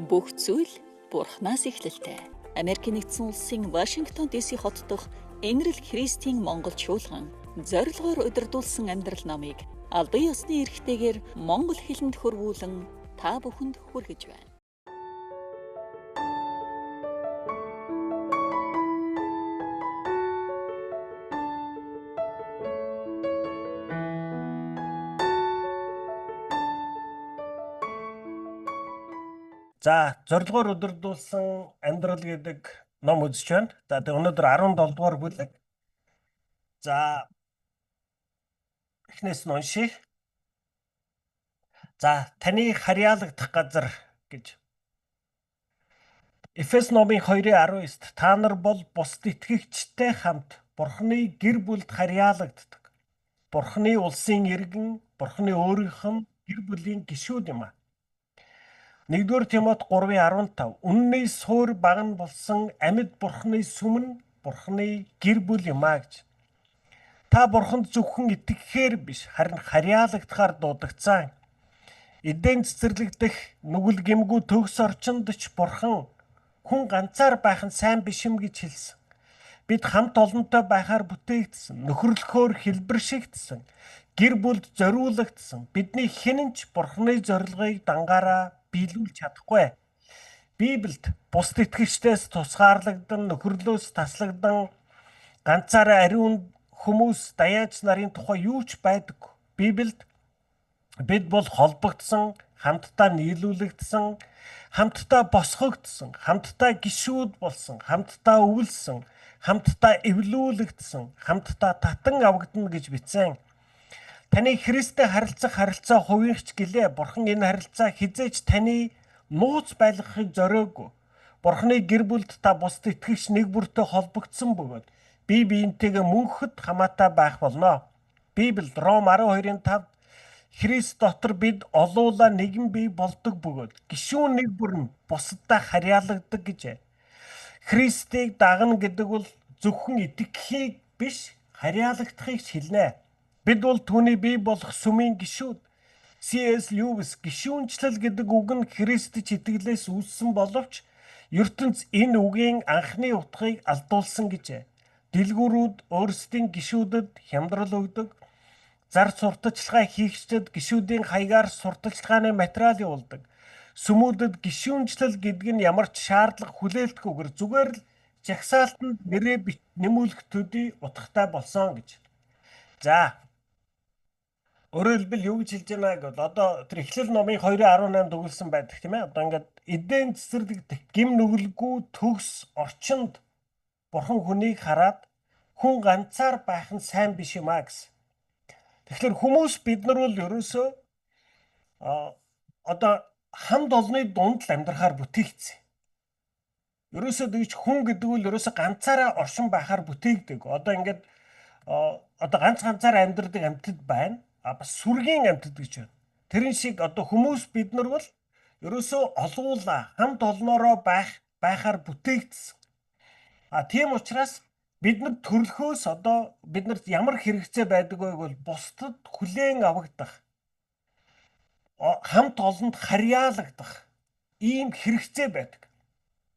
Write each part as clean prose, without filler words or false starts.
Бүх зүйл Бурханаас эхлэлтэй. Америкийн нэгдсэн улсын Вашингтон ДС хот дахь Энэрл Христийн Монгол чуулган зорилгоор удирдуулсан амьдрал номыг албан ёсны эрхтэйгээр монгол хэлэнд хөрвүүлэн та бүхэнд хүргэж байна. За, зорилгоор удирдуулсан амьдрал гэдэг ном үзэж байна. За, тэг өнөөдөр 17 дугаар бүлэг. За, эхнээс нь уншия. За, таны харьяалагдах газар гэж. Эфес номын 2:19-т та нар бол бусд итгэгчтэй хамт Бурхны гэр бүлд харьяалагддаг. Бурхны улсын иргэн, Бурхны өөрийнх нь гэр бүлийн гишүүд юм а. 1-р Тимот 3:15 үнний суур баган болсон амьд Бурхны сүмэн Бурхны гэр бүл юм а гэж. Та Бурханд зөвхөн итгэхээр биш харин харьяалагдахаар дуудагдсан. Эден цэцэрлэгдэх нүгэл гимгүү төгс орчинд ч Бурхан хүн ганцаар байх нь сайн биш юм гэж хэлсэн. Бид хамт олонтой байхаар бүтээгдсэн, нөхөрлөхөөр хэлбэршигдсэн, гэр бүлд зориулагдсан. Бидний хэн ч Бурханы зорилгыг дангаараа биелүүлж чадахгүй. Библиэд бусд итгэгчдээс тусгаарлагдан, нөхөрлөөс таслагдан, ганцаараа ариун хүмүүс, даяач нарын тухай юу ч байдаггүй. Библиэд бид бол холбогдсон, хамтдаа нийлүүлэгдсэн, хамтдаа босгогдсон, хамтдаа гишүүд болсон, хамтдаа өвлсөн, хамтдаа эвлүүлэгдсэн, хамтдаа татан авагдана гэж бичсэн. Таны Христтэй харилцах харилцаа хувийнхч гэлээ. Бурхан энэ харилцаа хизээч таны нууц байлгахыг зориогүй. Бурханы гэр бүлд та бусд итгэгч нэг бүртээ холбогдсон бөгөөд бие биентэйгээ мөнхөд хамаатай байх болно. Библиэд Ром 12:5 Христ дотор бид олуула нэгэн бие болдог бөгөөд гишүүн нэг бүр нь бусадтай харьяалагддаг гэж. Христийг дагна гэдэг бол зөвхөн итгэхийг биш харьяалагдахыг хэлнэ. Бид бол түүний бие болох сүмийн гишүүд. C.S. Lewis гишүүнчлэл гэдэг үг нь Христэд итгэлээс үүссэн боловч ертөнц энэ үгийн анхны утгыг алдуулсан гэж. Дэлгүүрүүд өөрсдийн гишүүдэд хямдрал өгдөг. Зар сурталчилгаа хийгчдэд гишүүдийн хаягаар сурталчилгааны материал явуулдаг. Сүмүүдэд гишүүнчлэл гэдэг нь ямар ч шаардлага хүлээлтгүйгээр зүгээр л жагсаалтанд нэрээ нэмүүлэх төдий утгатай болсон гэж. За, өөрөөр хэлбэл юу гэж хэлж байна гэвэл одоо тэр Эхлэл номын 2:18 дүгнэлсэн байдаг тийм ээ. Одоо ингээд эден цэцэрлэгдэх гим нүгэлгүй төгс орчинд Бурхан хүнийг хараад хүн ганцаар байх нь сайн биш юм а гэсэн. Тэгэхээр хүмүүс бид нар бол ерөөсөө одоо хамт олонны дунд л амьдрахаар бүтээгдсэн. Ерөөсөө тэгж хүн гэдэг бол ерөөсөө ганцаараа оршин байхаар бүтээгдэг. Одоо ингээд одоо ганцаараа амьдардаг амьтад байна. Бас сүргийн амьтад гэж байна. Тэрэн шиг одоо хүмүүс бид нар бол ерөөсөө олуула хамт олноороо байхаар бүтээгдсэн. Тийм учраас бидний төрлөхөөс одоо биднэрт ямар хэрэгцээ байдаг вэ гэвэл бусдад хүлээн авагдах, хамт олонд харьяалагдах ийм хэрэгцээ байдаг.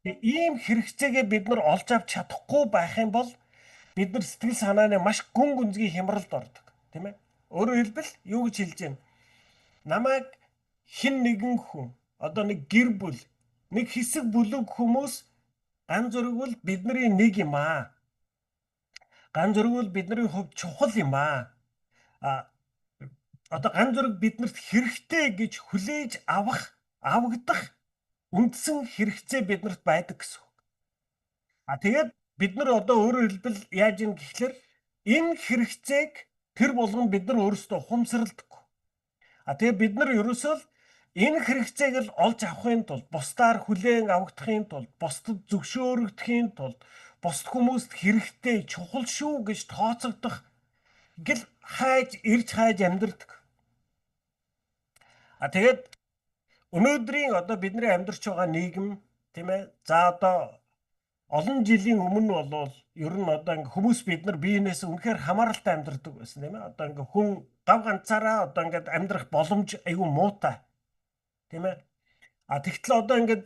Ийм хэрэгцээгээ бид нар олж авч чадахгүй байх юм бол бид нар сэтгэл санааны маш гүн гүнзгий хямралд ордог, тийм ээ. Өөрөөр хэлбэл юу гэж хэлж байна? Намайг хэн нэгэн хүн, одоо нэг гэр бүл, нэг хэсэг бүлэг хүмүүс ганц зэрэг бол бидний нэг юм аа. Ганц зэрэг бол бидний хувьд чухал юм аа. Одоо ганц зэрэг биднэрт хэрэгтэй гэж хүлээж авагдах үндсэн хэрэгцээ биднэрт байдаг гэсэн үг. Тэгээд бид нар одоо өөрөөр хэлбэл яаж юм гэхлээр энэ хэрэгцээг тэр болгон бид нар өөрсдөө ухамсарладаггүй. Тэгээд бид нар ерөөсөө л энэ хэрэгцээг л олж авахын тулд, бусдаар хүлээн авагдахын тулд, бусдад зөвшөөрөгдөхийн тулд, бусд хүмүүст хэрэгтэй, чухал шүү гэж тооцогдох гэл ирж хайж амьдардаг. Тэгээд өнөөдрийн одоо бидний амьдарч байгаа нийгэм тийм ээ. За одоо олон жилийн өмнө бол ер нь одоо ингээ хүмүүс бид нар биенээс үнэхээр хамааралтай амьдардаг байсан тийм ээ. Одоо ингээ хүн гав ганцаараа одоо ингээ амьдрах боломж айгүй муутай. Тийм ээ. Тэгтэл одоо ингээд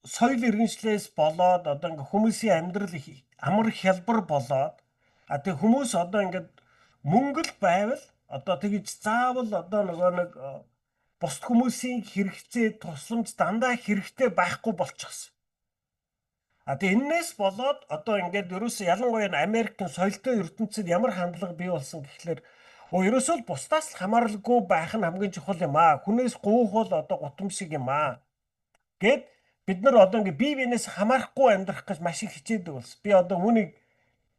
соёл иргэншлээс болоод одоо ингээд хүмүүсийн амьдрал их амар хялбар болоод тэг хүмүүс одоо ингээд мөнгө л байвал одоо тэгж заавал одоо нөгөө нэг бусд хүмүүсийн хэрэгцээ тусламж дандаа хэрэгтэй байхгүй болчихсон. Тэг энээс болоод одоо ингээд ерөөсөө ялангуяа Америкийн соёлтой ертөнцид ямар хандлага бий болсон гэхлээр ерөөсөө л бусдаас хамааралгүй байх нь хамгийн чухал юм аа. Хүнээс гуйх бол одоо гутам шиг юм аа. Гэт бид нар одоо ингээд бие биенээс хамаарахгүй амьдрах гэж маш их хичээдэг болсон. Би одоо үүнийг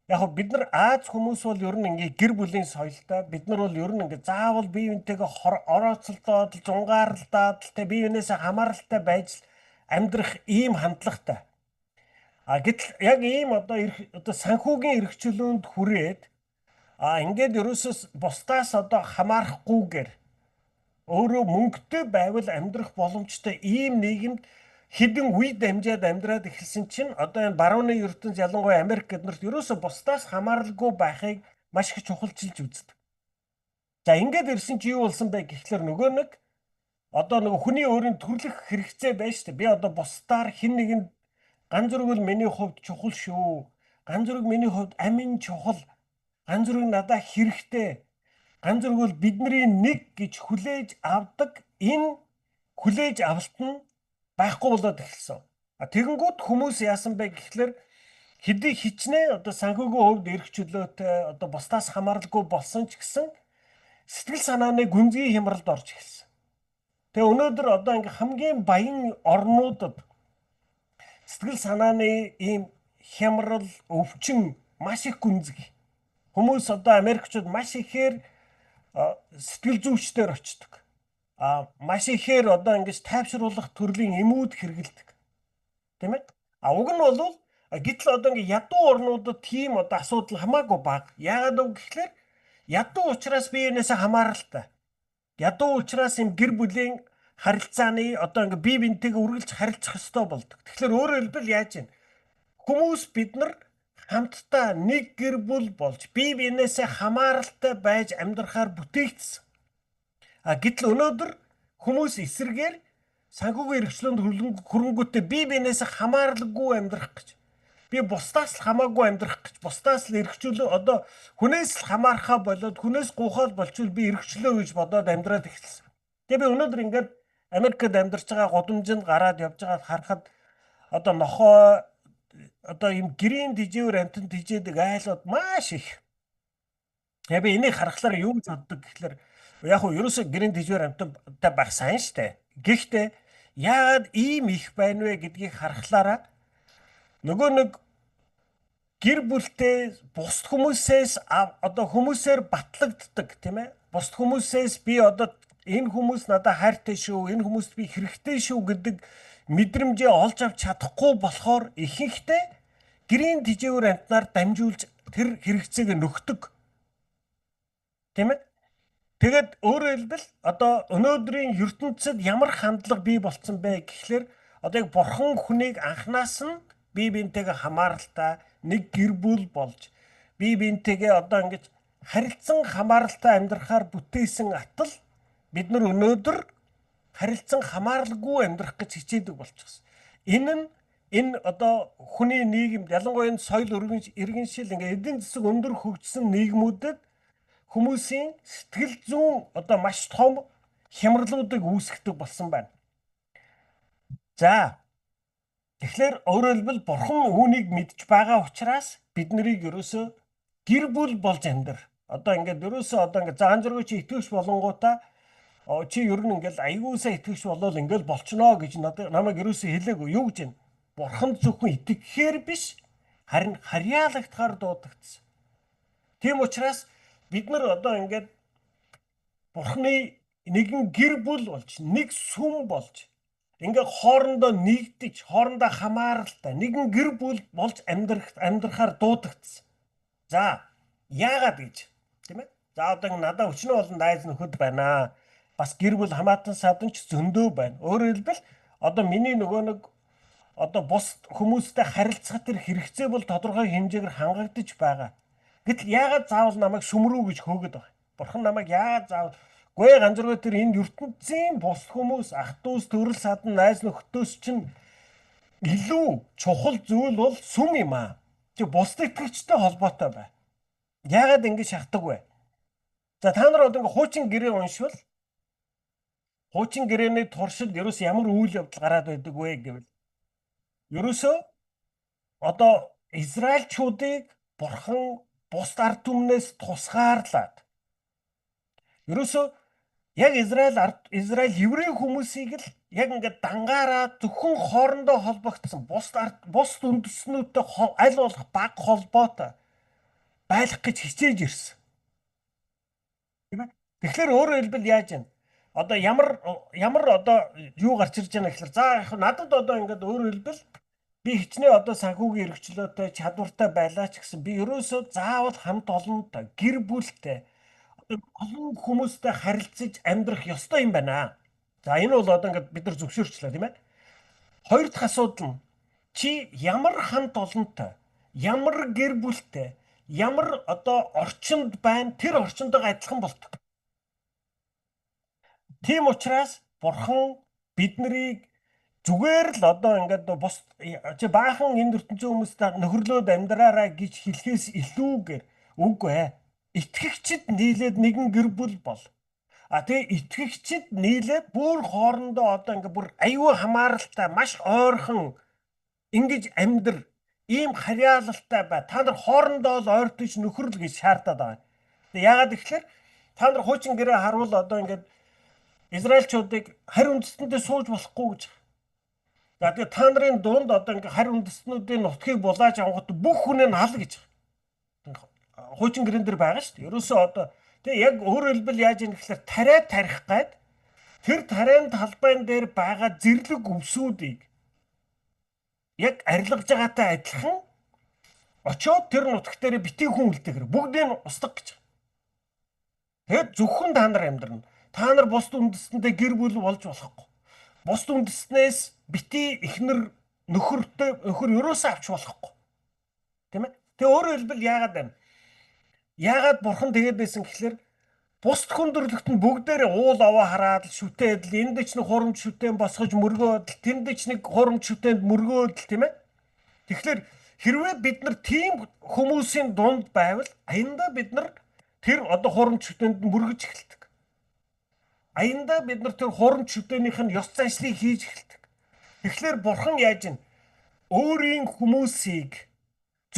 яг бид нар Аз хүмүүс бол ер нь ингээд гэр бүлийн соёлтой. Бид нар бол ер нь ингээд заавал бие биентэйгээ орооцолдоод, зунгаарлаад, бие биенээс хамааралтай байж амьдрах ийм хандлагатай. Гэтэл яг ийм одоо санхүүгийн эрхчлөөнд хүрээд ингээд ерөөсөө бусдаас одоо хамаарахгүйгээр өөрөө мөнгөтэй байвал амьдрах боломжтой ийм нийгэмд хэдэн үе дамжаад амьдраад эхэлсэн чинь одоо энэ барууны ертөнц ялангуяа Америк гэднэрт ерөөсөө бусдаас хамааралгүй байхыг маш их чухалчилж үздэг. За ингээд ирсэн чи юу болсон бэ гэхлээр нөгөө нэг одоо нөгөө хүний өөрийн төрлөх хэрэгцээ байж штэ. Би одоо бусдаар хэн нэгэнд ганц зэрэг бол миний хувьд чухал шүү. Ганц зэрэг миний хувьд амин чухал. Ганц зэрэг надад хэрэгтэй. Ганц зэрэг бол бидний нэг гэж хүлээж авдаг энэ хүлээж авалт нь байхгүй болоод эхэлсэн. Тэгэнгүүт хүмүүс яасан бэ гэхлээр хэдий хичнээн одоо санхүүгийн хувьд эрх чөлөөтэй одоо бусдаас хамааралгүй болсон ч гэсэн сэтгэл санааны гүнзгий хямралд орж эхэлсэн. Тэгээ өнөөдөр одоо ингээм хамгийн баян орнуудад сэтгэл санааны ийм хямрал, өвчин маш их гүнзгий. Хүмүүс одоо Америкчууд маш ихээр сэтгэл зүйчдээр очдог. Маш ихээр одоо ингэж тайвшруулах төрлийн эмүүд хэрэгэлдэг. Тийм ээ? Уг нь бол гэтэл одоо ингэ ядуу орнуудад тийм одоо асуудал хамаагүй бага. Яагаад вэ гэхлээр ядуу учраас биенээсээ хамааралтай. Ядуу учраас юм гэр бүлийн харилцааны одоо ингэ бие биентэйгээ үргэлж харилцах ёстой болдог. Тэгэхээр өөрөөр хэлбэл яаж вэ? Хүмүүс бид нар хамтдаа нэг гэр бүл болж бие биенээсээ хамааралтай байж амьдрахаар бүтээгдсэн. Гэтэл өнөөдөр хүмүүс эсрэгээр санхүүгийн эрхчлөөнд хөрөнгөтэй бие биенээсээ хамааралгүй амьдрах гэж. Би бусдаас л хамаагүй амьдрах гэж, бусдаас л эрхчлөө одоо хүнээс л хамаархаа болоод хүнээс гуйхаад болчвол би эрхчлөө гэж бодоод амьдраад эхэлсэн. Тэгээ би өнөөдөр ингээд Америкт амьдарч байгаа гудамжинд гараад явж байгаад харахад одоо нохоо одоо ийм гэрийн дижээр амтан тижээдэг айлууд маш их. Тэгээ би энийг харахаар юу гэж боддог гэхэлэр яг уу ерөөсөө гэрийн дижээр амтантай байх сайн штэ. Гэхдээ яагаад ийм их байна вэ гэдгийг харахлаараа нөгөө нэг гэр бүлтэй бусд хүмүүсээс одоо хүмүүсээр батлагддаг тийм ээ. Бусд хүмүүсээс би одоо энэ хүмүүс надад хайртай шүү, энэ хүмүүст би хэрэгтэй шүү гэдэг мэдрэмжээ олж авч чадахгүй болохоор ихэнхдээ гэрийн дижээр амтнаар дамжуулж тэр хэрэгцээг нөхдөг. Тийм ээ. Тэгээд өөрөөр хэлбэл одоо өнөөдрийн ертөнцид ямар хандлага бий болцсон бэ гэхлээр одоо яг бурхан хүнийг анханаас нь бие биентэйгээ хамааралтай нэг гэр бүл болж бие биентэйгээ одоо ингэж харилцан хамааралтай амьдрахаар бүтээсэн атал бид нар өнөөдөр харилцан хамааралгүй амьдрах гэж хичээдэг болчихсон. Энэ одоо хүний нийгэмд ялангуяа соёл иргэншил ингээ эдийн засаг өндөр хөгжсөн нийгмүүдэд хүмүүсийн сэтгэл зүйн одоо маш том хямралуудыг үүсгдэг болсон байна. За тэгэхээр өөрөөр хэлбэл бурхан үүнийг мэдж байгаа учраас бид нарыг ерөөсөө гэр бүл болж амьдр. Одоо ингээд ерөөсөө одоо ингээд заан зэрэг чи итгэвч болонгуудаа чи ер нь ингээд аягуулсаа итгэвч болол ингээд болчихно гэж намайг ерөөсөө хэлээгүй. Юу гэж вэ? Бурханд зөвхөн итгэхээр биш харин харьяалагдахаар дуудагдсан. Тийм учраас бид нар одоо ингээд бурхны нэгэн гэр бүл болж нэг сүм болж ингээд хоорондоо нэгдэж хоорондоо хамааралтай нэгэн гэр бүл болж амьдрахаар дуудагдсан. За яагаад гэж тийм ээ? За одоо надад өчнөө болон найз нөхөд байна. Бас гэр бүл хамаатан саданч зөндөө байна. Өөрөөр хэлбэл одоо миний нөгөө нэг одоо бус хүмүүстэй харилцах тэр хэрэгцээ бол тодорхой хэмжээгээр хангагдаж байгаа. Гэтэл яагаад заавал намайг сүмрүү гэж хөөгд байгаа. Бурхан намайг яагаад заавал Гүй ганцруу тэр энэ ертөнцийн бус хүмүүс, ах дүүс, төрөл садан, найз нөхдөөс чинь илүү чухал зүйл бол сүм юм аа. Чи бус итгэгчтэй холбоотой бай. Яагаад ингэж шахдаг вэ? За та нар одоо ингээ хуучин гэрээ уншвал хуучин гэрээний туршид ерөөс ямар үйл явдал гараад байдаг вэ гэвэл ерөөсөө одоо Израильчуудыг бурхан бус ард түмнээс тусгаарлаад ерөөсөө яг Израиль еврей хүмүүсийг л яг ингээд дангаараа зөвхөн хоорондоо холбогдсон бус үндэстнүүдтэй аль болох бага холбоотой байх гэж хичээж ирсэн. Тийм ээ. Тэгэхээр өөрөөр хэлбэл яаж вэ? Одоо ямар одоо юу гарч ирж байгаа гэхээр за яг надад одоо ингээд өөрөөр хэлбэл би хичнээн одоо санхүүгийн эрхчлөөтэй чадвартай байлаа ч гэсэн би ерөөсөө заавал хамт олонтой гэр бүлтэй олон хүмүүстэй харилцаж амьдрах ёстой юм байна. За энэ бол одоо ингээд бид нар зөвшөөрчлээ тийм ээ. Хоёр дахь асуудал нь чи ямар хамт олонтой, ямар гэр бүлтэй, ямар одоо орчинд байна тэр орчиндоо адилхан болдог. Тийм учраас бурхан биднийг зүгээр л одоо ингээд бус чи баахан энэ ертөнцийн хүмүүстэй нөхөрлөөд амьдраарай гэж хэлэхээс илүүгээр үгүй ээ. Итгэгчид нийлээд нэгэн гэр бүл бол. Тэгээ итгэгчид нийлээд бүр хоорондоо одоо ингээд бүр аюу хамааралтай маш ойрхон ингэж амьдр ийм харьяалалтай бай. Та нар хоорондоо л ойртож нөхөрл гэж шаардаад байгаа. Тэгээ яагаад гэвэл та нар хуучин гэрээ харуул одоо ингээд Израильчуудыг харь үндэстэндээ сууж болохгүй гэж. За тэгээ та нарын дунд одоо ингээд харь үндэстнүүдийн нутгийг булааж авахд бүх хүнээ нь хал гэж. Хуучин гэрэн дээр байгаа шүү дээ. Ерөөсөө одоо тэгээ яг өөрөөр хэлбэл яаж юм гэхээр тариа тарих гад тэр тариан талбайн дээр байгаа зэрлэг өвсүүдийг яг арилгаж байгаатай адилхан очоод тэр нутаг дээр битгий хүн үлдээгэр бүгдийг нь устгах гэж. Тэгээд зөвхөн та нар амьдрна. Та нар бусд үндэстэндээ гэр бүл болж болохгүй. Бусд үндэстнээс бити ихнэр нөхөр ерөөсөө авч болохгүй. Тийм ээ? Тэгээ өөрөөр хэлбэл яагаад байна? Яагаад бурхан тэгээд байсан гэхэлэр бусд хүндрэлт нь бүгдээрээ уул аваа хараад шүтээд л энд ч нэг хурамч шүтэн босгож мөргөөд л тэнд ч нэг хурамч шүтэнд мөргөөд л тийм ээ? Тэгэхээр хэрвээ бид нар тийм хүмүүсийн дунд байвал аяндаа бид нар тэр одоо хурамч шүтэнд мөргөж эхэлдэг. Аяндаа бид нар тэр хурамч шүтэнийх нь ёс заншлыг хийж эхэлдэг. Тэгэхээр бурхан яаж ин өөрийн хүмүүсийг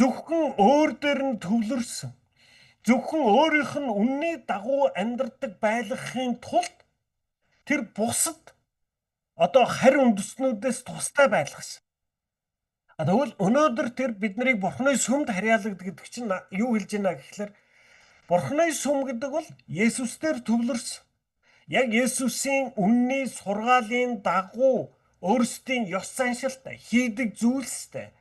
зөвхөн өөр дээр нь төвлөрсөн зөвхөн өөрийнх нь үнний дагуу амьдардаг байлгахын тулд тэр бусад одоо харь үндэстнүүдээс тустай байлгасан. Тэгвэл өнөөдөр тэр биднийг бурхны сүмд харьяалагд гэдэг чинь юу хэлж байна гэхэлэр бурхны сүм гэдэг бол Есүсээр төвлөрсөн. Яг Есүсийн үнний сургаалын дагуу өөрсдийн ёс заншилтай хийдэг зүйлстэй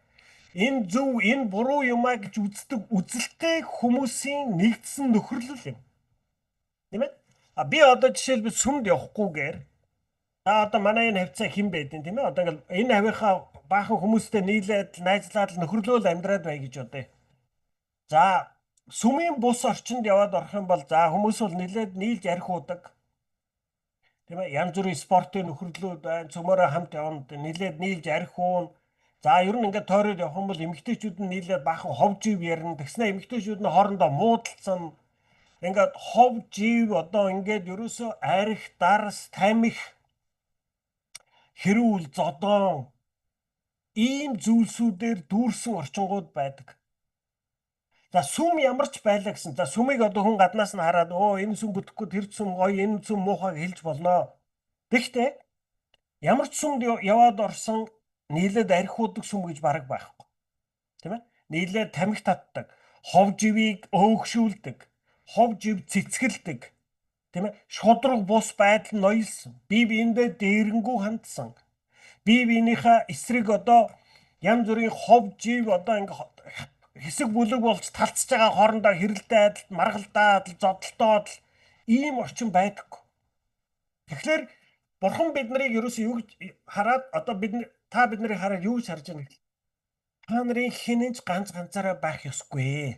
энэ зөв энэ буруу юмаа гэж үздэг үзэлтэй хүмүүсийн нэгдсэн нөхөрлөл юм. Тийм ээ? Би одоо жишээлбэл сүмд явахгүйгээр одоо манай энэ хавцаа хэн байдин тийм ээ? Одоо ингээл энэ хавийнхаа баахан хүмүүстэй нийлээд найзлаад нөхөрлөөл амьдраад бай гэж бодъё. За сүмийн бус орчинд яваад орох юм бол за хүмүүс бол нийлж ярих удаг. Тийм ээ? Янз бүрийн спортын нөхөрлөлүүд байна. Цөмөрөө хамт явна. Нийлж ярих уун. За ер нь ингээд тойроод явах юм бол эмэгтэйчүүд нь нийлээд баахан хов жив ярина. Тэгснэ эмэгтэйчүүд нь хоорондоо муудалцсан. Ингээд хов жив одоо ингээд ерөөсөө арих, дарс, тамхи, хэрүүл, зодон ийм зүйлсүүдээр дүүрсэн орчингууд байдаг. За сүм ямар ч байлаа гэсэн. За сүмийг одоо хүн гаднаас нь хараад энэ сүм бүтэхгүй тэр сүм гоё, энэ сүм муухай хэлж болно. Гэхдээ ямар ч сүмд яваад орсон нийлээд архиудаг сүм гэж бараг байхгүй. Тийм ээ? Нийлээд тамхи татдаг, хов живийг өөгшүүлдэг, хов жив цэцгэлдэг. Тийм ээ? Шудраг бус байдал ноёлсон. Бие биендээ дээрэнгүү хандсан. Бие биенийхээ эсрэг одоо янз бүрийн хов жив одоо ингээ хэсэг бүлэг болж талцж байгаа хоорондоо хэрэлдээд, маргалдаад, зодолтоод ийм орчин байдаггүй. Тэгэхээр бурхан биднийг ерөөсөө юу гэж хараад одоо та биднийг хараад юу гэж харж байгаа юм? Та нарын хинэнч ганцаараа байх ёсгүй.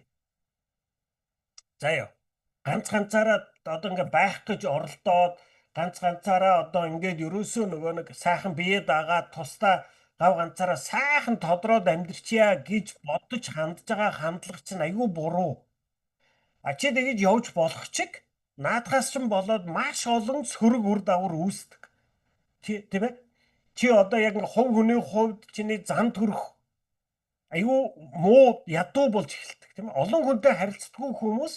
За яа. ганцаараа одоо ингээ байх гэж оролдоод ганцаараа одоо ингээд ерөөсөө нөгөө нэг сайхан бие дагаад тусдаа гав ганцаараа сайхан тодроод амьдрчиа гэж бодож хандж байгаа хандлага чинь айгүй буруу. Чи тэгэж явж болох чиг наадхаас ч болоод маш олон сөрөг үр дагавар үүсдэг. Тийм ээ? Чи одоо яг хувь хүний хувьд чиний зан төрөх айгүй муу ядуу болж эхэлдэг тийм ээ. Олон хүнтэй харилцдаггүй хүмүүс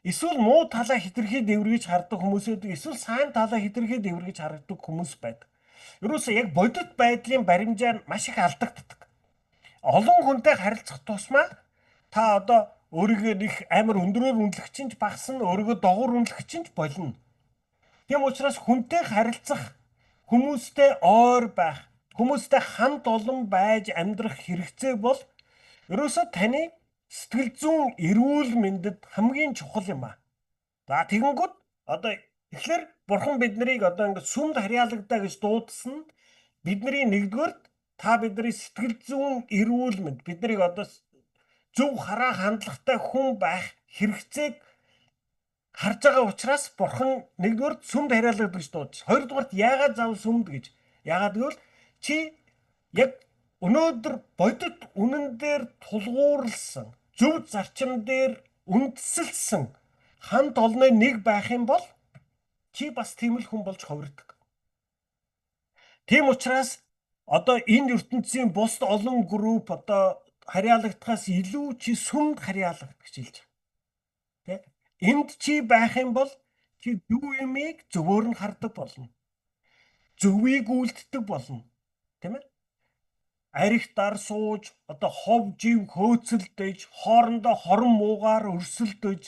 эсвэл муу талаа хэтэрхий дэвргэж хардаг хүмүүс байдаг, эсвэл сайн талаа хэтэрхий дэвргэж хардаг хүмүүс байдаг. Ерөөсөө яг бодит байдлын баримжаа нь маш их алдагддаг. Олон хүнтэй харилцах тусмаа та одоо өөрийгөө их амар өндөрөөр үнэлэх чинь багасна, өөрийгөө доогуур үнэлэх чинь болно. Тийм учраас хүнтэй харилцах, хүмүүстэй ойр байх, хүмүүстэй хамт олон байж амьдрах хэрэгцээ бол ерөөсөө таны сэтгэл зүйн эрүүл мэндэд хамгийн чухал юм аа. За тэгэнгүүт одоо тэгэхээр бурхан биднийг одоо ингээд сүмд харьяалагдаа гэж дуудсан нь бидний нэгдүгээр та бидний сэтгэл зүйн эрүүл мэнд биднийг одоо зөв хараа хандлагатай хүн байх хэрэгцээг харж байгаа учраас бурхан нэгдүгээр сүмд харьяалагдаж гэж дуудаж. Хоёрдугаарт яагаад зав сүмд гэж? Яагаад гэвэл чи яг өнөөдөр бодит үнэн дээр тулгуурласан, зөв зарчим дээр үндэслэлсэн хамт олонны нэг байх юм бол чи бас тийм л хүн болж хувирдаг. Тийм учраас одоо энэ ертөнцийн бусд олон групп одоо харьяалагдахаас илүү чи сүмд харьяалагдах гэж хэлж байгаа. Тэ? Энд чи байх юм бол чи зөв юмыг зөвөр нь хардаг болно. Зөвийг үйлддэг болно. Тийм ээ? Аригтар сууж одоо хов жив хөөцөлдөж хоорондоо хорон муугаар өрсөлдөж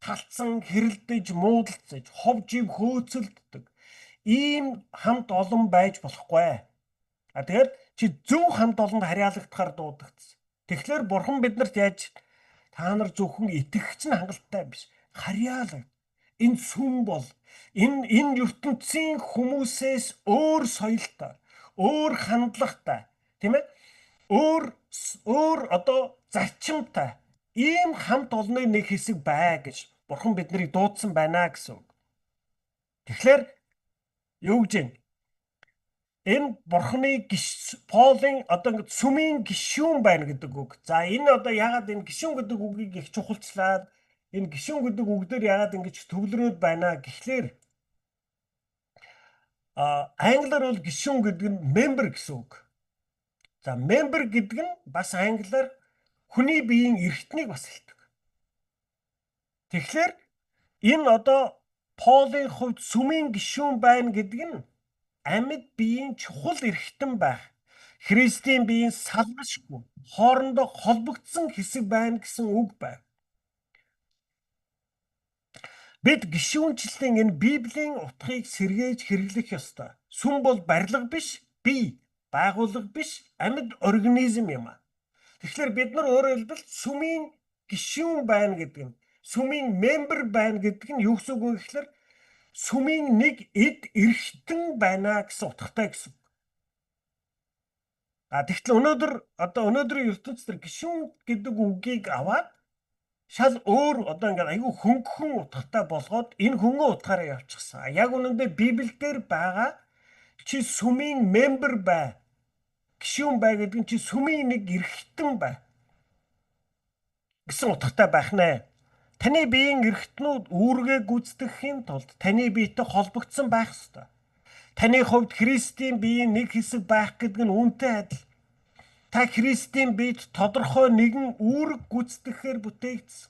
талцсан хэрэлдэж муудалцаж хов жив хөөцөлддөг ийм хамт олон байж болохгүй. Тэгэхээр чи зөв хамт олонд харьяалагдахаар дуудагдсан. Тэгэхээр бурхан биднэрт яаж та нар зөвхөн итгэгч нь хангалттай биш, харьяалаг. Энэ сүм бол энэ ертөнцийн хүмүүсээс өөр соёлтой, өөр хандлагатай, тийм ээ? Өөр одоо зарчимтай ийм хамт олонны нэг хэсэг бай гэж бурхан биднийг дуудсан байна гэсэн үг. Тэгэхээр юу гэж юм? Энэ бурханы Полын одоо ингэ сүмийн гишүүн байна гэдэг үг. За энэ одоо яагаад энэ гишүүн гэдэг үгийг их чухалчлаад энэ гишүүн гэдэг үг дээр яагаад ингэж төвлөрөөд байна гэхлээр англиар бол гишүүн гэдэг нь member гэсэн үг. За member гэдэг нь бас англиар хүний биеийн эрхтнийг бас хэлдэг. Тэгэхээр энэ одоо Полын хувьд сүмийн гишүүн байна гэдэг нь амьд биеийн чухал эрхтэн байх, Христийн биеийн салгашгүй, хоорондоо холбогдсон хэсэг байна гэсэн үг байна. Бид гишүүнчлэн энэ Библийн утгыг сэргээж хэрэглэх ёстой. Сүм бол барилга биш, бие, байгууллага биш, амьд организм юм аа. Тэгэхээр бид нар өөрөөр хэлбэл сүмийн гишүүн байна гэдэг нь, сүмийн member байна гэдэг нь юу гэсэн үг вэ гэхээр сүмийн нэг эд эрхтэн байна гэсэн утгатай гэсэн үг. Тэгтэл өнөөдрийн ертөнцийн гишүүн гэдэг үгийг аваад шал өөр одоо ингээд айгүй хөнгөн утгатай болгоод энэ хөнгөн утгаараа явчихсан. Яг үнэндээ Библиэлд байгаа чи сүмийн member бай. Гишүүн бай гэдэг нь чи сүмийн нэг эрхтэн бай гэсэн утгатай байх нэ. Таны биеийн эрхтнүүд үүргээ гүйцэтгэхийн тулд таны биетэй холбогдсон байх ёстой. Таны хувьд Христийн биеийн нэг хэсэг байх гэдэг нь үүнтэй адил. Та Христийн биед тодорхой нэгэн үүрэг гүйцэтгэхээр бүтээгдсэн.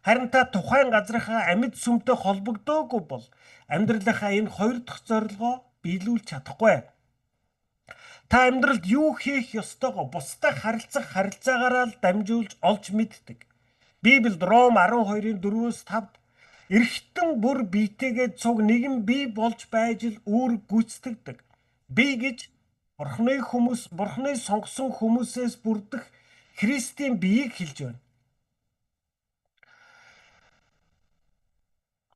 Харин та тухайн газрынхаа амьд сүмтэй холбогдоогүй бол амьдралынхаа энэ хоёр дахь зорилгоо биелүүлж чадахгүй. Та амьдралд юу хийх ёстойгоо бусдад харилцах харилцаагаараа л дамжуулж олж мэддэг. Библиэд Ром 12:4-5-д эрхтэн бүр биетэйгээ цуг нэгэн бие болж байж л үүрэг гүйцэтгэдэг. Бие гэж Бурханы сонгосон хүмүүсээс бүрдэх Христийн биеийг хэлж байна.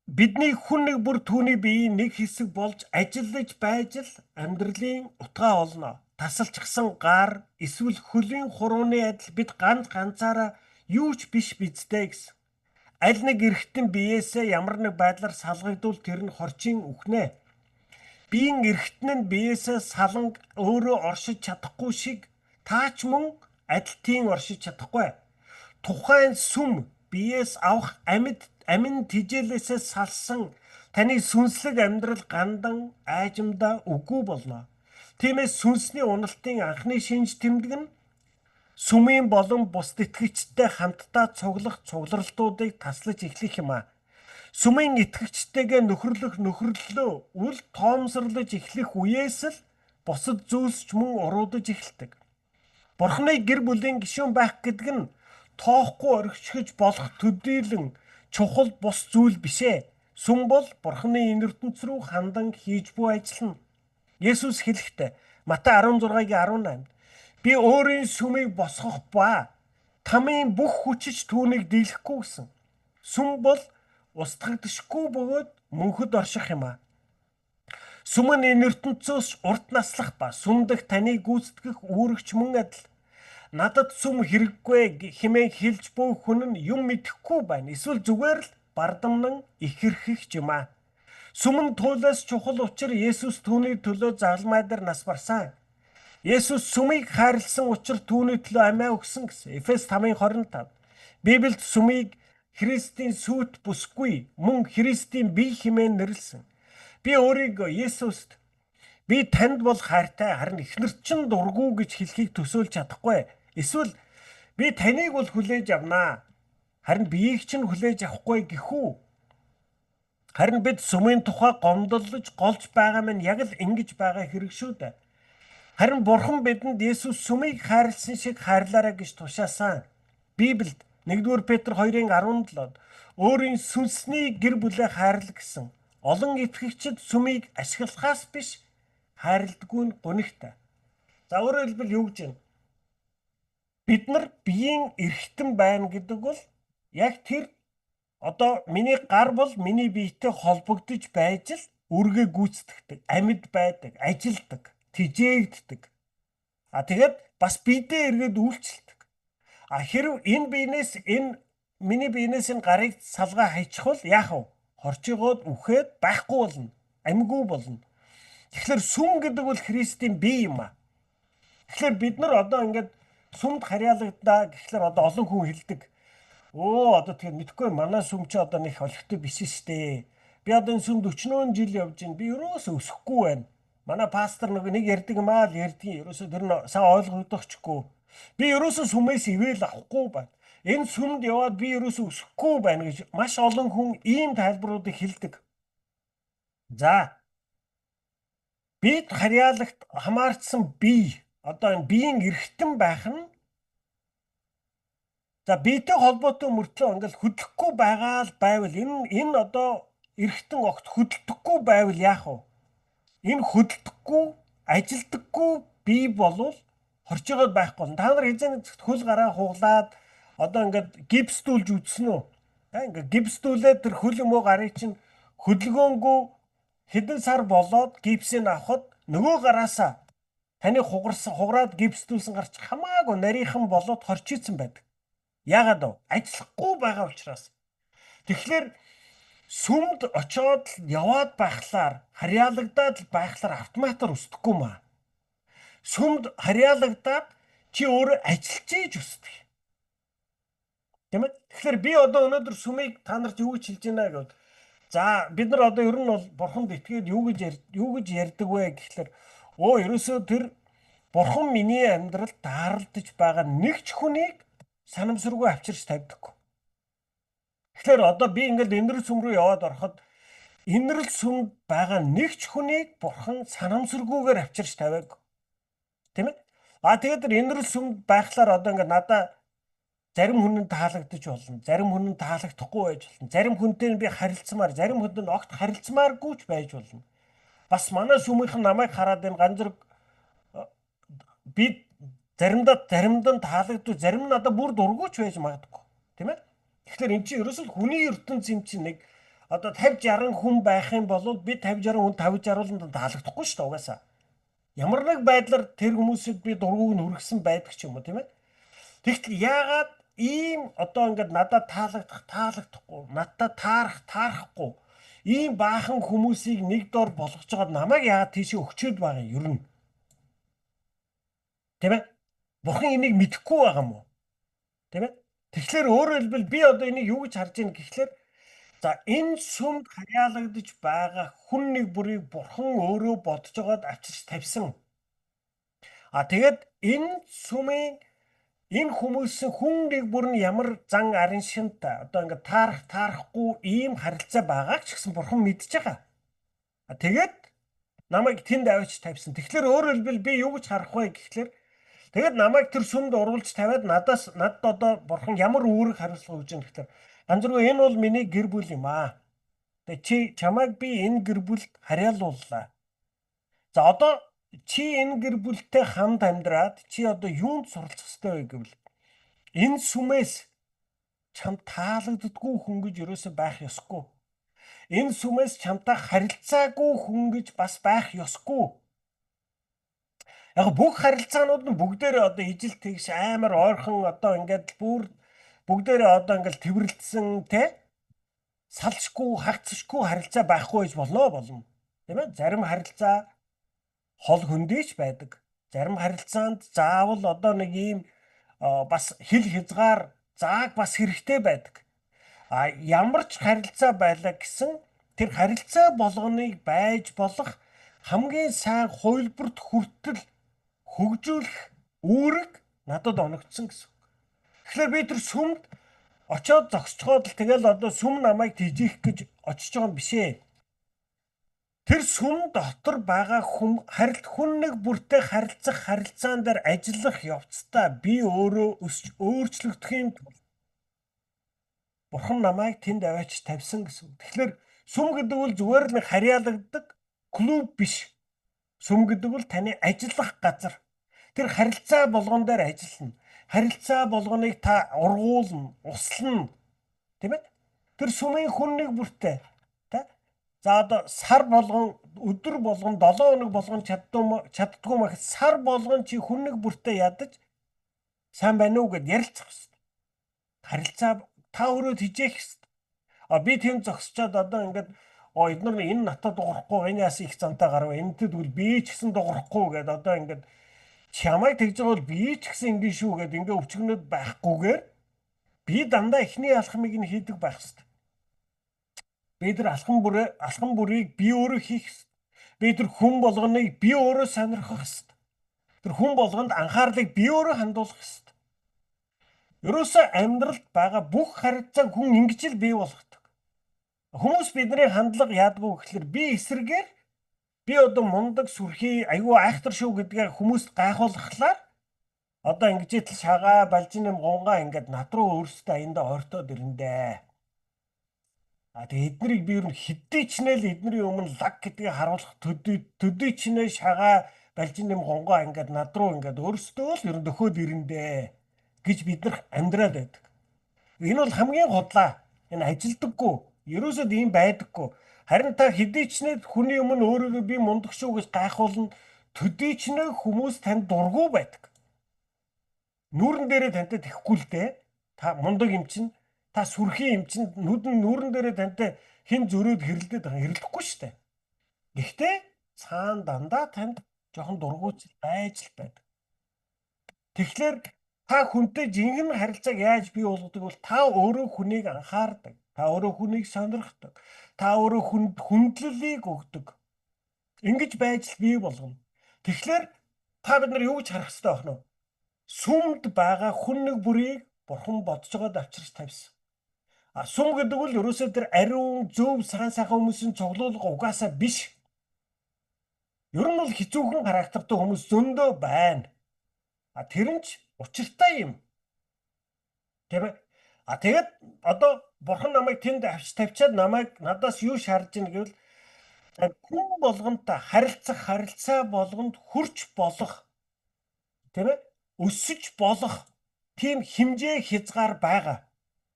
Бидний хүн нэг бүр түүний биеийн нэг хэсэг болж ажиллаж байж л амьдралын утгаа олно. Тасалчихсан гар эсвэл хөлийн хурууны адил бид ганцаараа юу ч биш бидтэй гэсэн. Аль нэг эргэтэн биеэсээ ямар нэг байдлаар салгагдвал тэр нь хорчин үхнэ. Биеийн эргэтэн нь биеэсээ саланг өөрөө оршиж чадахгүй шиг таач мөн адилтын оршиж чадахгүй. Тухайн сүм биеэс авах амин тижээлээсээ салсан таны сүнслэг амьдрал гандан айжмдаа үгүй болно. Тиймээс сүнсний уналтын анхны шинж тэмдэг нь сүмийн болон бусд итгэгчтэй хамтдаа цуглах цугларалтуудыг таслаж эхлэх юм а. Сүмийн итгэгчтэйгээ нөхөрлөлөө үл тоомсорлож эхлэх үеэс л бусад зүйлс ч мөн уруудаж эхэлдэг. Бурхны гэр бүлийн гишүүн байх гэдэг нь тоохгүй орхичгож болох төдийлөн чухал бус зүйл бишээ. Сүм бол Бурхны энэ ертөнц рүү хандан хийж буй ажил нь. Есүс хэлэхдээ Матай 16:18 би өөрийн сүмийг босгох ба тамийн бүх хүчиж түүнийг дийлэхгүй гэсэн. Сүм бол устгагдшгүй бөгөөд мөнхөд орших юм а. Сүм нь энэ ертөнцөөс урт наслах ба сүм дэх таныг гүйцэтгэх үүрэгч мөн адил. Надад сүм хэрэггүй хэмээн хэлж буй хүн нь юм мэдэхгүй байна. Эсвэл зүгээр л бардамнан ихэрхэх юм а. Сүм нь туйлаас чухал учраас Есүс түүний төлөө загламай дээр нас барсан. Есүс сүмийг хайрлсан учраас түүний төлөө амиа өгсөн гэсэн. Эфес 5:25. Библиэд сүмийг Христийн сүт бүсгүй мөн Христийн бие хэмээн нэрлсэн. Би өөрийгөө Есүст би танд бол хайртай харин эхнэрт чинь дургүй гэж хэлхийг төсөөлж чадахгүй. Эсвэл би таныг бол хүлээж авнаа. Харин биеийг чинь хүлээж авахгүй гэхүү. Харин бид сүмийн тухай гомдлож голж байгаа минь яг л ингэж байгаа хэрэг шүү дээ. Харин Бурхан бидэнд Есүс сүмийг хайрлсан шиг хайрлаарай гэж тушаасан. Библиэд 1-р Петр 2:17-д өөрийн сүнсний гэр бүлээ хайрлах гэсэн. Олон итгэгчид сүмийг ашиглахаас биш хайрладгүй нь гунигтай. За өөрөөр хэлбэл юу гэж байна? Бид нар биеийн эрхтэн байна гэдэг бол яг тэр одоо миний гар бол миний биетэй холбогдож байж л үргээ гүйцэтгэдэг, амьд байдаг, ажилдаг, тижээгддэг. Тэгээд бас биедээ эргээд үйлчлдэг. Хэрв энэ биенээс миний биенээс энэ гарыг салгаа хайчихвал яах вэ? Хорчигоод үхээд байхгүй болно, амьгүй болно. Тэгэхээр сүм гэдэг бол Христийн бие юм а. Тэгэхээр бид нар одоо ингээд сүмд харьяалагдаа гэхлээр одоо олон хүн хэлдэг. Одоо тэгэхээр мэдхгүй манай сүм чи одоо нэг олигтой биш штэ. Би одоо энэ сүмд 40 жил явж байна. Би ерөөсөө өсөхгүй байна. Манай пастор нэг ярьдаг юм аа л ярьдгийг ерөөсөө тэр нь сайн ойлгогдохчгүй. Би ерөөсөө сүмээс ивэл авахгүй байна. Энэ сүмд яваад би ерөөсөө өсөхгүй байна гэж маш олон хүн ийм тайлбаруудыг хэлдэг. За бид харьяалагт хамаарчсан бие одоо энэ биеийн эрхтэн байх нь за биетэй холбоотой мөртлөө ингээл хөдлөхгүй байгаа л байвал энэ одоо эрхтэн огт хөдөлдөггүй байвал яах вэ? Энэ хөдөлдөггүй, ажилдаггүй бие болвол хорчигоод байхгүй болно. Та нар хэзээ нэг хөл гараа хуглаад одоо ингээд гипсдүүлж үзсэн үү? Ингээд гипсдүүлээд тэр хөл юм уу гарыг чинь хөдөлгөөнгүй хэдэн сар болоод гипсийг авахад нөгөө гараасаа таны хугараад гипсдүүлсэн гарч хамаагүй нарийнхан болоод хорчигдсан байдаг. Яагаад вэ? Ажиллахгүй байгаа учраас. Тэгэхээр сүмд очоод яваад байхлаар харьяалагдаад байхлаар автоматар өсдөхгүй маа. Сүмд харьяалагдаад чи өөрөө ажиллаж ийж өсдөг. Тийм ээ. Тэгэхээр би одоо өнөөдөр сүмийг та нарт юу гэж хэлж байна гэвэл за бид нар одоо ер нь бол Бурханд итгээд юу гэж ярьдаг вэ гэхлээр ерөөсөө тэр Бурхан миний амьдралд даралдаж байгаа нэг ч хүнийг санамсаргүй авчирч тавьдаггүй. Тэгэхээр одоо би ингээд энэрл сүм рүү яваад ороход энэрл сүмд байгаа нэг ч хүнийг Бурхан санамсаргүйгээр авчирч тавиаг. Тийм ээ? Тэгээд тэр энэрл сүмд байхлаар одоо ингээд надаа зарим хүнд таалагдаж болно. Зарим хүнд таалагдахгүй байж болно. Зарим хүнтэй би харилцмаар, зарим хүнд нь огт харилцмааргүй ч байж болно. Бас манай сүмийнхэн намайг хараад энэ ганц зэрэг би заримдаа таалагдвал зарим нь надад бүр дургуйч байж магадгүй. Тийм ээ? Тэгэхээр эн чинь ерөөсөө хүний ертөнц юм чинь нэг одоо 50-60 хүн байх юм бол би 50-60 хүн 50-60-нд таалагдахгүй шүү дээ угаасаа. Ямар нэг байдлаар тэр хүмүүсэд би дургуйг нь хүргэсэн байдаг ч юм уу тийм ээ. Тэгтэл яагаад ийм одоо ингээд надад таалагдахгүй, надад таарахгүй ийм баахан хүмүүсийг нэг дор болгож жоод намайг яагаад тийшээ өгчөөд байгаа юм ер нь. Тийм ээ? Бурхан энийг мэдэхгүй байгаа юм уу? Тийм ээ? Тэгэхээр өөрөөр хэлбэл би одоо энийг юу гэж харж байна гэхлээр за энэ сүмд харьяалагдж байгаа хүн нэг бүрийг Бурхан өөрөө бодож жоод авчирч тавьсан. Тэгээд энэ сүмийн энэ хүмүүсийн хүн нэг бүр нь ямар зан арын шинтэй одоо ингээд таарахгүй ийм харилцаа байгааг ч гэсэн Бурхан мэдж байгаа. Тэгээд намайг тэнд авчиж тавьсан. Тэгэхээр өөрөөр хэлбэл би юу гэж харах вэ гэхлээр тэгээд намайг тэр сүмд оруулж тавиад надад одоо Бурхан ямар үүрэг хариуцлага өгж байгаа гэхлээр ганцруу энэ бол миний гэр бүл юм аа. Тэгээд чамайг би энэ гэр бүлд харьяалууллаа. За одоо чи энэ гэр бүлтэй хамт амьдраад чи одоо юунд суралцах ёстой вэ гэвэл энэ сүмээс чамд таалагддаггүй хүн гэж ерөөсөө байх ёсгүй. Энэ сүмээс чамтай харилцаагүй хүн гэж бас байх ёсгүй. Яг бүх харилцаанууд нь бүгдээрээ одоо ижил тэгш амар ойрхон одоо ингээд бүгдээрээ одоо ингээд тэрвэрлсэн те салшгүй хагцшгүй харилцаа байхгүй гэж болно. Тийм ээ? Зарим харилцаа хол хөндийч байдаг. Зарим харилцаанд заавал одоо нэг ийм бас хил хязгаар зааг бас хэрэгтэй байдаг. Ямар ч харилцаа байлаа гэсэн тэр харилцаа болгоныг байж болох хамгийн сайн хувилбарт хүртэл хөгжүүлэх үүрэг надад оногдсон гэсэн. Тэгэхээр би тэр сүмд очиод зогсчоод л тэгэл одоо сүм намайг тижих гэж очиж байгаа юм бишээ. Тэр сүм дотор байгаа хүн нэг бүртэй харилцах харилцаан дээр ажиллах явцдаа би өөрөө өөрчлөгдөхийн тулд Бурхан намайг тэнд аваач тавьсан гэсэн. Тэгэхээр сүм гэдэг бол зүгээр л нэг харьяалагддаг клуб биш. Сүм гэдэг бол таны ажиллах газар. Тэр харилцаа болгон дээр ажиллана. Харилцаа болгоныг та ургуулна, услана. Тийм ээ? Тэр сүмийн хүн нэг бүртэй за одоо сар болгон өдөр болгон 7 хоног болгон чаддгүй мах сар болгон чи хүн нэг бүртээ ядаж сайн байна уу гэд ярилцах хэрэгтэй. Харилцаа та өөрөө хижээх хэрэгтэй. Би тэнд зогсчоод одоо ингээд эдгээр энэ натад дуурахгүй энэ яас их зантай гарав энэтэд бол би ч гэсэн дуурахгүй гэд одоо ингээд чамайг тэгж байгаа бол би ч гэсэн ингэ шүү гэд ингээ өвчгнөд байхгүйгээр би дандаа эхний алхмыг нь хийдэг байх хэрэгтэй. Би тэр алхам бүрийг би өөрөө хийх хэрэгтэй. Би тэр хүн болгоныг би өөрөө сонирхох хэрэгтэй. Тэр хүн болгонд анхаарлыг би өөрөө хандуулах хэрэгтэй. Ерөөсөө амьдралд байгаа бүх харилцааг хүн ингэж л бий болгодог. Хүмүүс бидний хандлага яадгүй гэхэлэр би эсрэгээр би одоо мундаг сүрхий айгүй айхтар шүү гэдгээ хүмүүст гайхуулахлаар одоо ингэж л шагаа балжин юм гонгаа ингээд над руу өөрсдөө аяндаа ойртоод ирэндээ. Тэгээ эднийг би ер нь хэдий ч нэл эдний өмнө лаг гэдгийг харуулах төдий ч нэ шагаа балжин юм гонгоо ингээд над руу ингээд өөрсдөө л ер нь дөхөөд ирэндээ гэж бид нар амьдраад байдаг. Энэ бол хамгийн худлаа. Энэ ажилдаггүй. Ерөөсөд ийм байдаггүй. Харин та хэдий ч нэ хүний өмнө өөрийгөө би мундаг шүү гэж гайхуулна төдий ч нэ хүмүүс танд дургүй байдаг. Нүүрэн дээрээ тантай тэхгүй л дээ. Та мундаг юм чинь та сүрхий юм чинь нүүрэн дээрээ тантай хэн зөрөөд хэрэлдээд байгаа хэрэлдэхгүй шүү дээ. Гэхдээ цаана дандаа танд жоохон дургуйч байж л байдаг. Тэгэхээр та хүнтэй жинхэнэ харилцааг яаж бий болгодог бол та өөрөө хүнийг анхаардаг. Та өөрөө хүнийг сонирхдог. Та өөрөө хүнд хүндлэлийг өгдөг. Ингэж байж л бий болгоно. Тэгэхээр та бид нар юу гэж харах хэрэгтэй байна вэ? Сүмд байгаа хүн нэг бүрийг Бурхан бодож байгаад авчирч тавьсан. Сүм гэдэг бол ерөөсөө тэр ариун зөв сайн сайхан хүмүүсийн цуглуулга угаасаа биш. Ер нь бол хэцүүхэн характертай хүмүүс зөндөө байна. Тэр нь ч учиртай юм. Тийм ээ. Тэгээд одоо Бурхан намайг тэнд авч тавьчаад надаас юу шаардж ийн гэвэл хүн болгонтой харилцаа болгонд хүрч болох тийм ээ өсөж болох тийм хэмжээ хязгаар байгаа.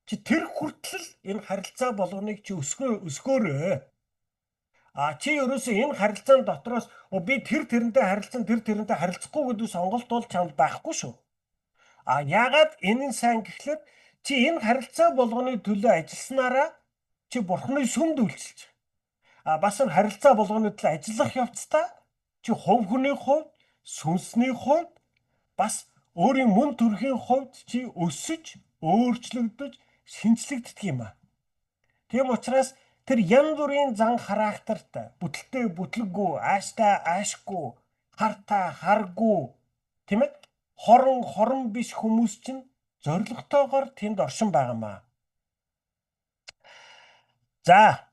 Чи тэр хүртэл энэ харилцаа болгоныг чи өсгөөрөө. Чи ерөөсөө энэ харилцаан дотроос би тэрнтэй харилцахгүй гэдэг сонголт бол чамд байхгүй шүү. Яагаад энэ нь сайн гэхлээр чи энэ харилцаа болгоны төлөө ажилласнараа чи Бурхны сүмд үйлчилж байгаа. Бас энэ харилцаа болгоны төлөө ажиллах явцдаа чи хувь хүний хувьд, сүнсний хувьд, бас өөрийн мөн төрхийн хувьд чи өсөж, өөрчлөгдөж, шинжлэгддэг юм аа. Тийм учраас тэр янз бүрийн зан характертай, бүтэлтэй бүтлэггүй, ааштай аашгүй, хартай харгүй, тийм ээ? Хорон биш хүмүүс чинь зоригтойгоор тэнд оршин байгаамаа. За.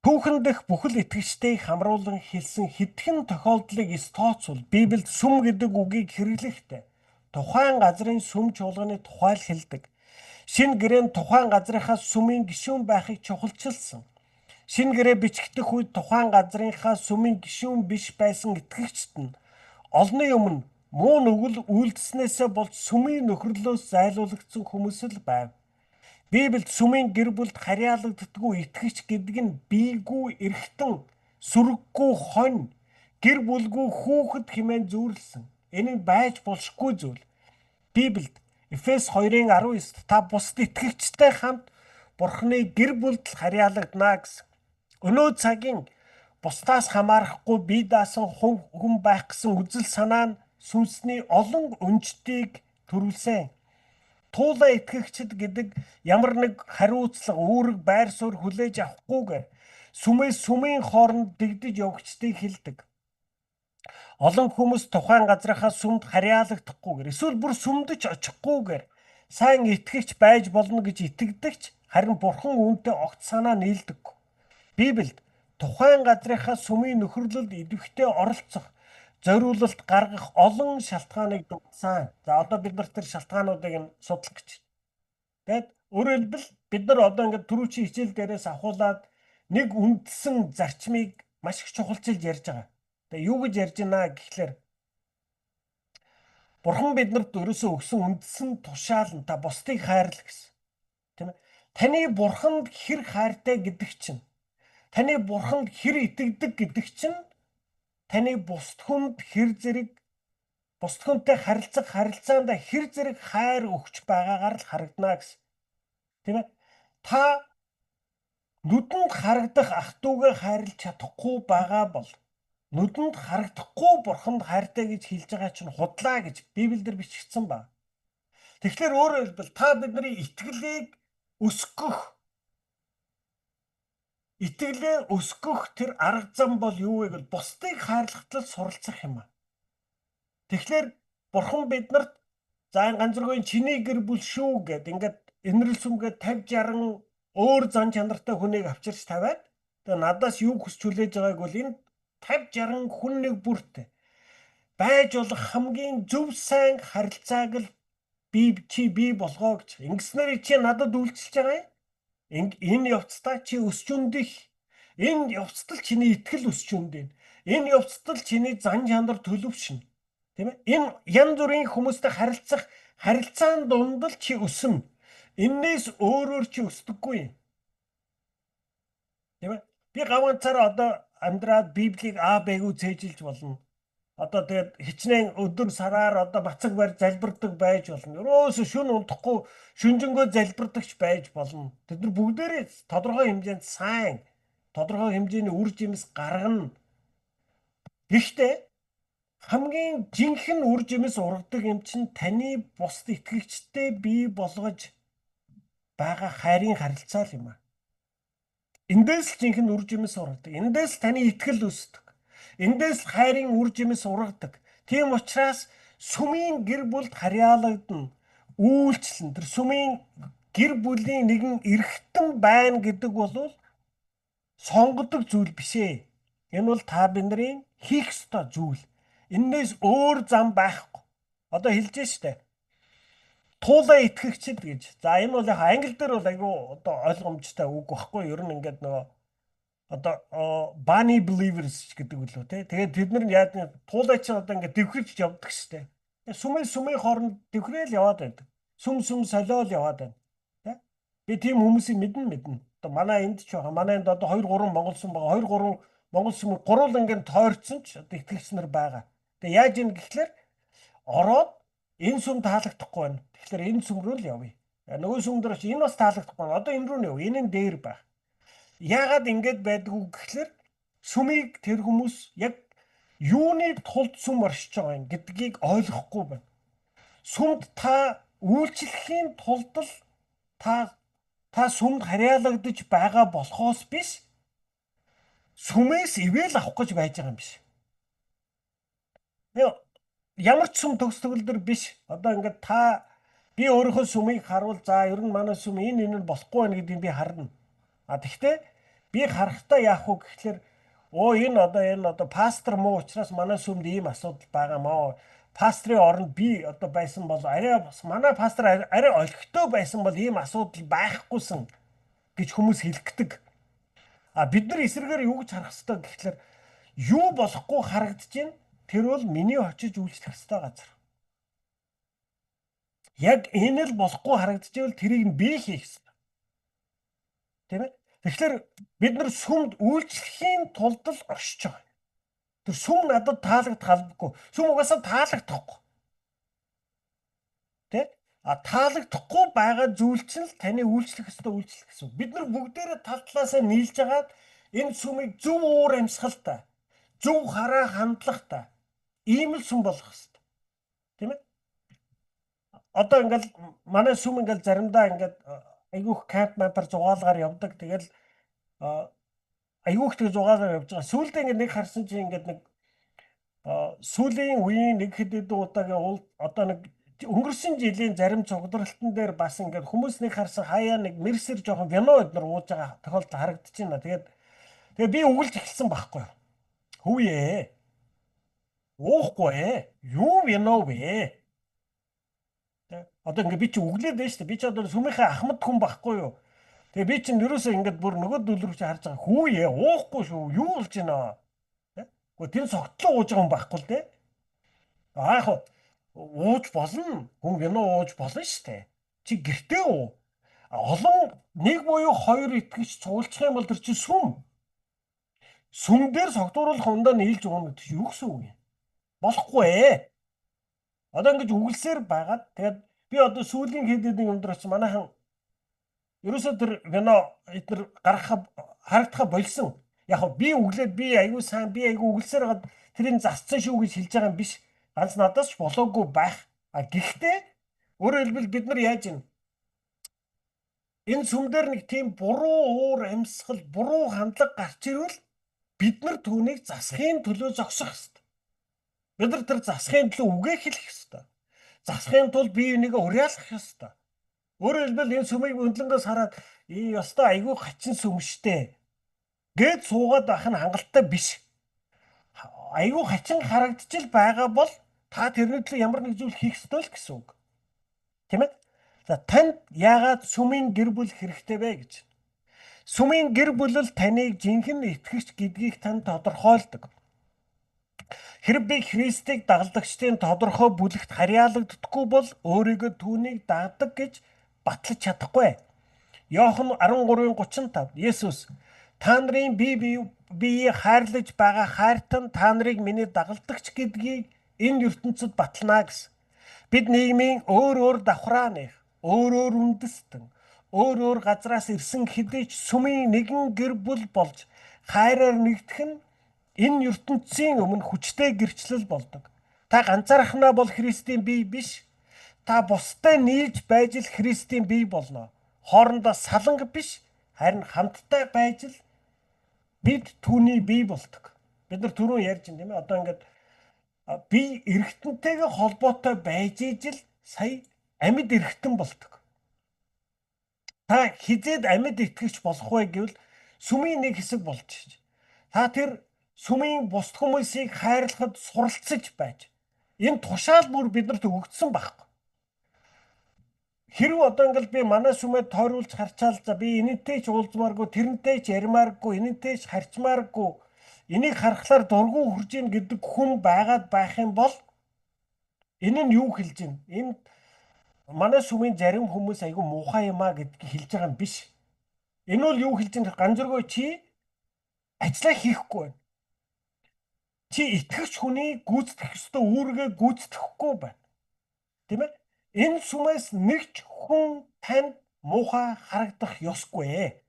Түүхэн дэх бүхэл итгэгчдийг хамруулан хэлсэн хэдхэн тохиолдлыг тооцвол Библиэд сүм гэдэг үгийг хэрэглэхдээ тухайн газрын сүм чуулганы тухай л хэлдэг. Шинэ гэрээнд тухайн газрынхаа сүмийн гишүүн байхыг чухалчилсан. Шинэ гэрээ бичигдэх үед тухайн газрынхаа сүмийн гишүүн биш байсан итгэгчд нь олонний өмнө муу нүгэл үйлдэснээсээ болж сүмийн нөхрөлөөс зайлуулагдсан хүмүүс л байв. Библиэд сүмийн гэр бүлд харьяалагддаггүй итгэгч гэдэг нь бийгүй эрхтэн, сүрэггүй хонь, гэр бүлгүй хүүхэд хэмээн зүйрлсэн. Энэ нь байж болшгүй зүйл. Библиэд Эфес 2:19 та бусд итгэгчтэй хамт Бурхны гэр бүлд харьяалагдана гэсэн. Өнөө цагийн бусдаас хамаарахгүй бие даасан хүн байх гэсэн үзэл санаа нь сүнсний олон өнжтийг төрүүлсэн. Туулаа итгэгчд гэдэг ямар нэг хариуцлага, үүрэг, байр суурь хүлээж авахгүйгээр сүмийн хооронд дэгдэж явагчдыг хэлдэг. Олон хүмүүс тухайн газрынхаа сүмд харьяалагдахгүйгээр эсвэл бүр сүмдэж очихгүйгээр сайн итгэгч байж болно гэж итгэдэгч харин Бурхан үүнтэй огт санаа нийлдэггүй. Библиэд тухайн газрынхаа сүмийн нөхөрлөлд идэвхтэй оролцох, зориулалт гаргах олон шалтгааныг дурдсан. За одоо бид нар тэр шалтгаануудыг судлах гэж. Тэгээд өөрөөр хэлбэл бид нар одоо ингээд түрүүчийн хичээл дээрээс авахуулаад нэг үндсэн зарчмыг маш их чухалчилж ярьж байгаа. Тэгээ юу гэж ярьж байна гэхлээр Бурхан биднэрт өрөөсөө өгсөн үндсэн тушаал нь та бусдыг хайрл гэсэн. Тийм ээ? Таны Бурханд хэр хайртай гэдэг чинь, таны Бурханд хэр итгэдэг гэдэг чинь таны бусд хүнд хэр зэрэг бусд хүнтэй харилцах харилцаанд хэр зэрэг хайр өгч байгаагаар л харагдана гэсэн. Тийм ээ? Та нүдэнд харагдах ах トゥ угээ хайрлах чадахгүй байгаа бол нүдэнд харагдахгүй Бурханд хайртай гэж хэлж байгаа чинь худлаа гэж Библиэлд бичигдсэн ба. Тэгэхээр өөрөөр хэлбэл та бидний итгэлээ өсгөх тэр арга зам бол юу вэ гэвэл бусдыг хайрлахтал суралцах юм аа. Тэгэхээр Бурхан биднэрт за ганцхан чиний гэр бүл шүү гэд ингээд энэрл сүмгээд 50 60 өөр зан чанартай хүнийг авчирч тавиад тэгээ надаас юу хүсч хүлээж байгааг бол энэ 50 60 хүн нэг бүртээ байж болох хамгийн зөв сайн харилцааг л бий болгоо гэж. Ингэснээр чи надад үйлчилж байгаа юм. Энэ явцдаа чи өсчүндих. Энэ явцдал чиний итгэл өсчүндэн. Энэ явцдал чиний зан чанар төлөвшнө. Тийм ээ? Энэ янз бүрийн хүмүүстэй харилцах харилцаан дунд л чи өснө. Эннээс өөрөөр чи өсдөггүй юм. Тийм ээ? Би ганцаараа одоо амьдраад Библийг Б-г цээжилж болно. Одоо тэгээд хичнээн өдөр сараар одоо бацаг барь залбирдаг байж болно. Ерөөсө шүн унтахгүй шүнжэнгөө залбирдагч байж болно. Тэд нар бүгдээрээ тодорхой хэмжээнд сайн, тодорхой хэмжээний үр жимс гаргана. Гэхдээ хамгийн жинхэнэ үр жимс ургадаг юм чинь таны бусд итгэгчтэй бий болгож байгаа хайрын харилцаа юм аа. Эндээс л жинхэнэ үр жимс ургадаг. Эндээс таны итгэл өсдөг. Эндээс хайрын үр жимс ургадаг. Тийм учраас сүмийн гэр бүлд харьяалагдана. Үйлчлэн тэр сүмийн гэр бүлийн нэгэн эрхтэн байна гэдэг бол сонгодог зүйл биш ээ. Энэ бол та бидний хийх ёстой зүйл. Эннээс өөр зам байхгүй. Одоо хэлж штэ. Туулаа итгэгчд гэж. За энэ бол яг англи дээр бол айгүй одоо ойлгомжтой үг байхгүй. Ер нь ингээд нөгөө одоо bunny believers гэдэг үлээ тий. Тэгээд тэд нар яа туулаа чи одоо ингээд дэвхэрч явдаг штэ. Сүмийн хооронд дэвхрээл яваад байдаг. Сүм солиол яваад байна. Тий. Би тийм хүмүүсийг мэднэ. Одоо манай энд ч байгаа. Манай энд одоо 2 3 монгол сүм байгаа. 2 3 Монгол сүмийг гурван ингээд тойрцсон ч одоо итгэгч нар байгаа. Тэгээ яаж ийн гэхлээр ороод энэ сүм таалагдахгүй байна. Тэгэхээр энэ сүм рүү л явъя. Нөгөө сүм дээр чи энэ бас таалагдахгүй байна. Одоо энэ рүү нь явъя. Энэ нь дээр байх. Яагаад ингэж байдгүй гэхлээр сүмийг тэр хүмүүс яг юуны тулд сүм оршиж байгаа юм гэдгийг ойлгохгүй байна. Сүмд та үйлчлэхийн тулд л та сүмд харьяалагдаж байгаа болохоос биш сүмээс ивэл авах гэж байж байгаа юм биш. Ямар ч сүм төгс-төгөлдөр биш. Одоо ингээд би өөрийнхөө сүмийг харуул за ер нь манай сүм энэ нь болохгүй байна гэдгийг би харна. Тэгвэл би харахтаа яах вэ гэхлээр энэ одоо пастор муу учраас манай сүмд ийм асуудал байгаа мó. Пастрын оронд би одоо байсан бол манай пастор арай олигтой байсан бол ийм асуудал байхгүйсэн гэж хүмүүс хэлдэг. Бид нар эсрэгээр юу гэж харах ёстой гэхлээр юу болохгүй харагдаж байна. Тэр бол миний очиж үйлчлэх ёстой газар. Яг энэ л болохгүй харагдаж байвал тэрийг нь би хийх ёстой. Тийм ээ? Тэгэхээр бид нар сүмд үйлчлэхийн тулд л оршиж байгаа. Тэр сүм надад таалагдах албагүй. Сүм угаасаа таалагдахгүй. Тэ? Таалагдахгүй байгаа зүйл чинь л таны үйлчлэх ёстой үйлчлэх гэсэн. Бид нар бүгдээрээ тал талаасаа нийлж агаад энэ сүмийг зөв уур амьсгалтай, зөв хараа хандлагатай ийм л сүм болох ёстой. Тийм ээ? Одоо ингээл манай сүм ингээл заримдаа ингээд айгүйх камп мапар зугаалгаар явдаг. Тэгэл айгүйх тэг зугаалгаар явж байгаа. Сүүлдээ ингээд нэг харсан чинь ингээд нэг сүүлийн үеийн нэг хэд удаагийн одоо нэг өнгөрсөн жилийн зарим цугларалтан дээр бас ингээд хүмүүс нэг харсан хаяа нэг мерсер жоохон вино эднэр ууж байгаа тохиолдол харагдаж байна. Тэгээд би үгэлж эхэлсэн байхгүй юу? Хүүе. Уухгүй ээ. Юу вино вэ? Одоо ингээд би чи өглөөд байж та би чи одоо сүмийнхээ ахмад хүн байхгүй юу? Тэгээ би чинь ерөөсөө ингээд бүр нөгөө дөлрөвч харж байгаа. Хүүе, уухгүй шүү. Юу болж байна? Гэхдээ тэр согтлоо ууж байгаа юм байхгүй л дээ. Яг ууж болно. Хүн вино ууж болно шүү дээ. Чи гэртээ уу? Олон нэг буюу хоёр итгэж цуглах юм бол тэр чи сүм. Сүм дээр согтууруулах ундаа нийлж ууна гэдэг чи юу гэсэн үг юм? Болохгүй ээ. Одоо ингэж үгэлсээр байгаад тэгээд би одоо сүүлийн хэд хэдэн юм дээр очиж манайхан ерөөсөө тэр вино эдгээр харагдахаа болсон. Яг би өглөөд би аягүй сайн би аягүй үгэлсээр хагаад тэрийг засцсан шүү гэж хэлж байгаа юм биш. Ганц надаас ч болоогүй байх. Гэхдээ өөрөөр хэлбэл бид нар яаж юм? Энэ сүмдэр нэг тийм буруу уур амьсгал, буруу хандлага гарч ирвэл бид нар түүнийг засахын төлөө зогсох ёстой. Бид нар тэр засахын төлөө үгээ хэлэх ёстой. Засахын тулд бие бинийгээ уриалгах ёстой. Өөрөөр хэлбэл энэ сүмийг өндлөнгөөс хараад ёстой айгүй хачин сүм штэ гээд суугаад байх нь хангалттай биш. Айгүй хачин харагдчихл байгаа бол та тэрний төлөө ямар нэг зүйл хийх ёстой л гэсэн үг. Тийм ээ? За танд яагаад сүмийн гэр бүл хэрэгтэй вэ гэж. Сүмийн гэр бүл л таныг жинхэнэ итгэгч гэдгийг тань тодорхойлдог. Хэрэг би Христийг дагалдагчдын тодорхой бүлэгт харьяалагддаггүй бол өөрийгөө түүнийг дагдаг гэж батлаж чадахгүй. Иохан 13:35 Есүс та нарын бие хайрлаж байгаа хайртан та нарыг миний дагалдагч гэдгийг энэ ертөнцид батлана гэсэн. Бид нийгмийн өөр давхраа нэх, өөр үндэстэн, өөр газраас ирсэн хэдий ч сүмийн нэгэн гэр бүл болж хайраар нэгдэх нь энэ ертөнцийн өмнө хүчтэй гэрчлэл болдог. Та ганцаархнаа бол Христийн бие биш. Та бусдад нийлж байж л Христийн бие болно. Хоорондоо саланг биш, харин хамтдаа байж л бид түүний бие болдог. Бид нар түрүүн ярьж байна тийм ээ. Одоо ингээд би эргэтэнтэйгээ холбоотой байж ижил сая амьд эргэтэн болдог. Та хизээд амьд итгэгч болох вэ гэвэл сүмийн нэг хэсэг болж байна. Та тэр сүмийн бусд хүмүүсийг хайрлахад суралцж байж. Энэ тушаал бүр биднэрт өгөгдсөн байхгүй. Хэрв одоо ингээл би манай сүмэд тойруулж харчаал за би энэтэй ч уулзмааргүй, тэрнтэй ч ярмааргүй, энэтэй ч харьцмааргүй, энийг харахаар дургүй хүрж ийн гэдэг хүн байгаад байх юм бол энэ нь юу хэлж байна? Энэ манай сүмийн зарим хүмүүс айгүй муухай юм а гэдгийг хэлж байгаа юм биш. Энэ бол юу хэлж байна? Ганцэргүй чи Ажлаа хийхгүй байна. Чи итгэгч хүний гүйцэтгэх ёстой үүргээ гүйцэтгэхгүй байна. Тийм ээ? Энэ сүмээс нэг ч хүн танд муухай харагдах ёсгүй.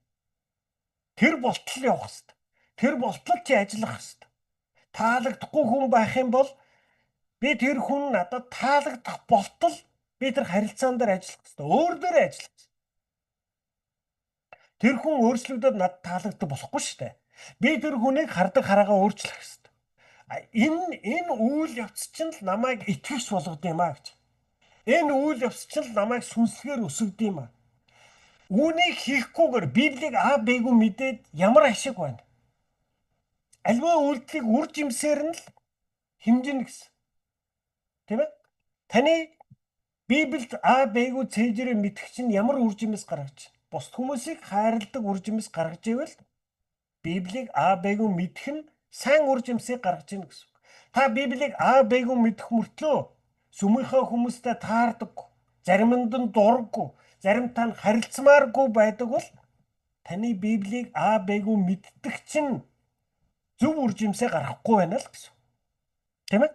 Тэр болтол явах ёстой. Тэр болтол чи ажиллах ёстой. Таалагдахгүй хүн байх юм бол би тэр хүн надад таалагдах болтол би тэр харилцаан дээр ажиллах ёстой. Өөр дээр ажиллах ёстой. Тэр хүн өөрчлөгдөд надад таалагддаг болохгүй шүү дээ. Би тэр хүнийг хардаг хараагаа өөрчлөх ёстой. Энэ үйл явц чинь л намайг итгэвч болгод юм аа гэж. Энэ үйл явц чинь л намайг сүнслэгээр өсгөд юм аа. Үүнийг хийхгүйгээр Библийг А Б-г мэдээд ямар ашиг байна? Альва үйлдэлийг үр жимсээр нь л хэмжинэ гэсэн. Тийм ээ? Таны Библиэд А Б-г цээжрээ мэдэх чинь ямар үр жимс гаргаж? Бусд хүмүүсийг хайрладаг үр жимс гаргаж ивэл Библийг А Б-г мэдэх нь сайн үр жимсийг гаргаж ийн гэсэн. Та Библийг А Б-г мэдэх мөртлөө сүмийнхээ хүмүүстэй таардаг, заримд нь дурггүй, заримтай нь харилцмааргүй байдаг бол таны Библийг А Б-г мэддэг чинь зөв үр жимсээ гаргахгүй байна л гэсэн. Тийм ээ?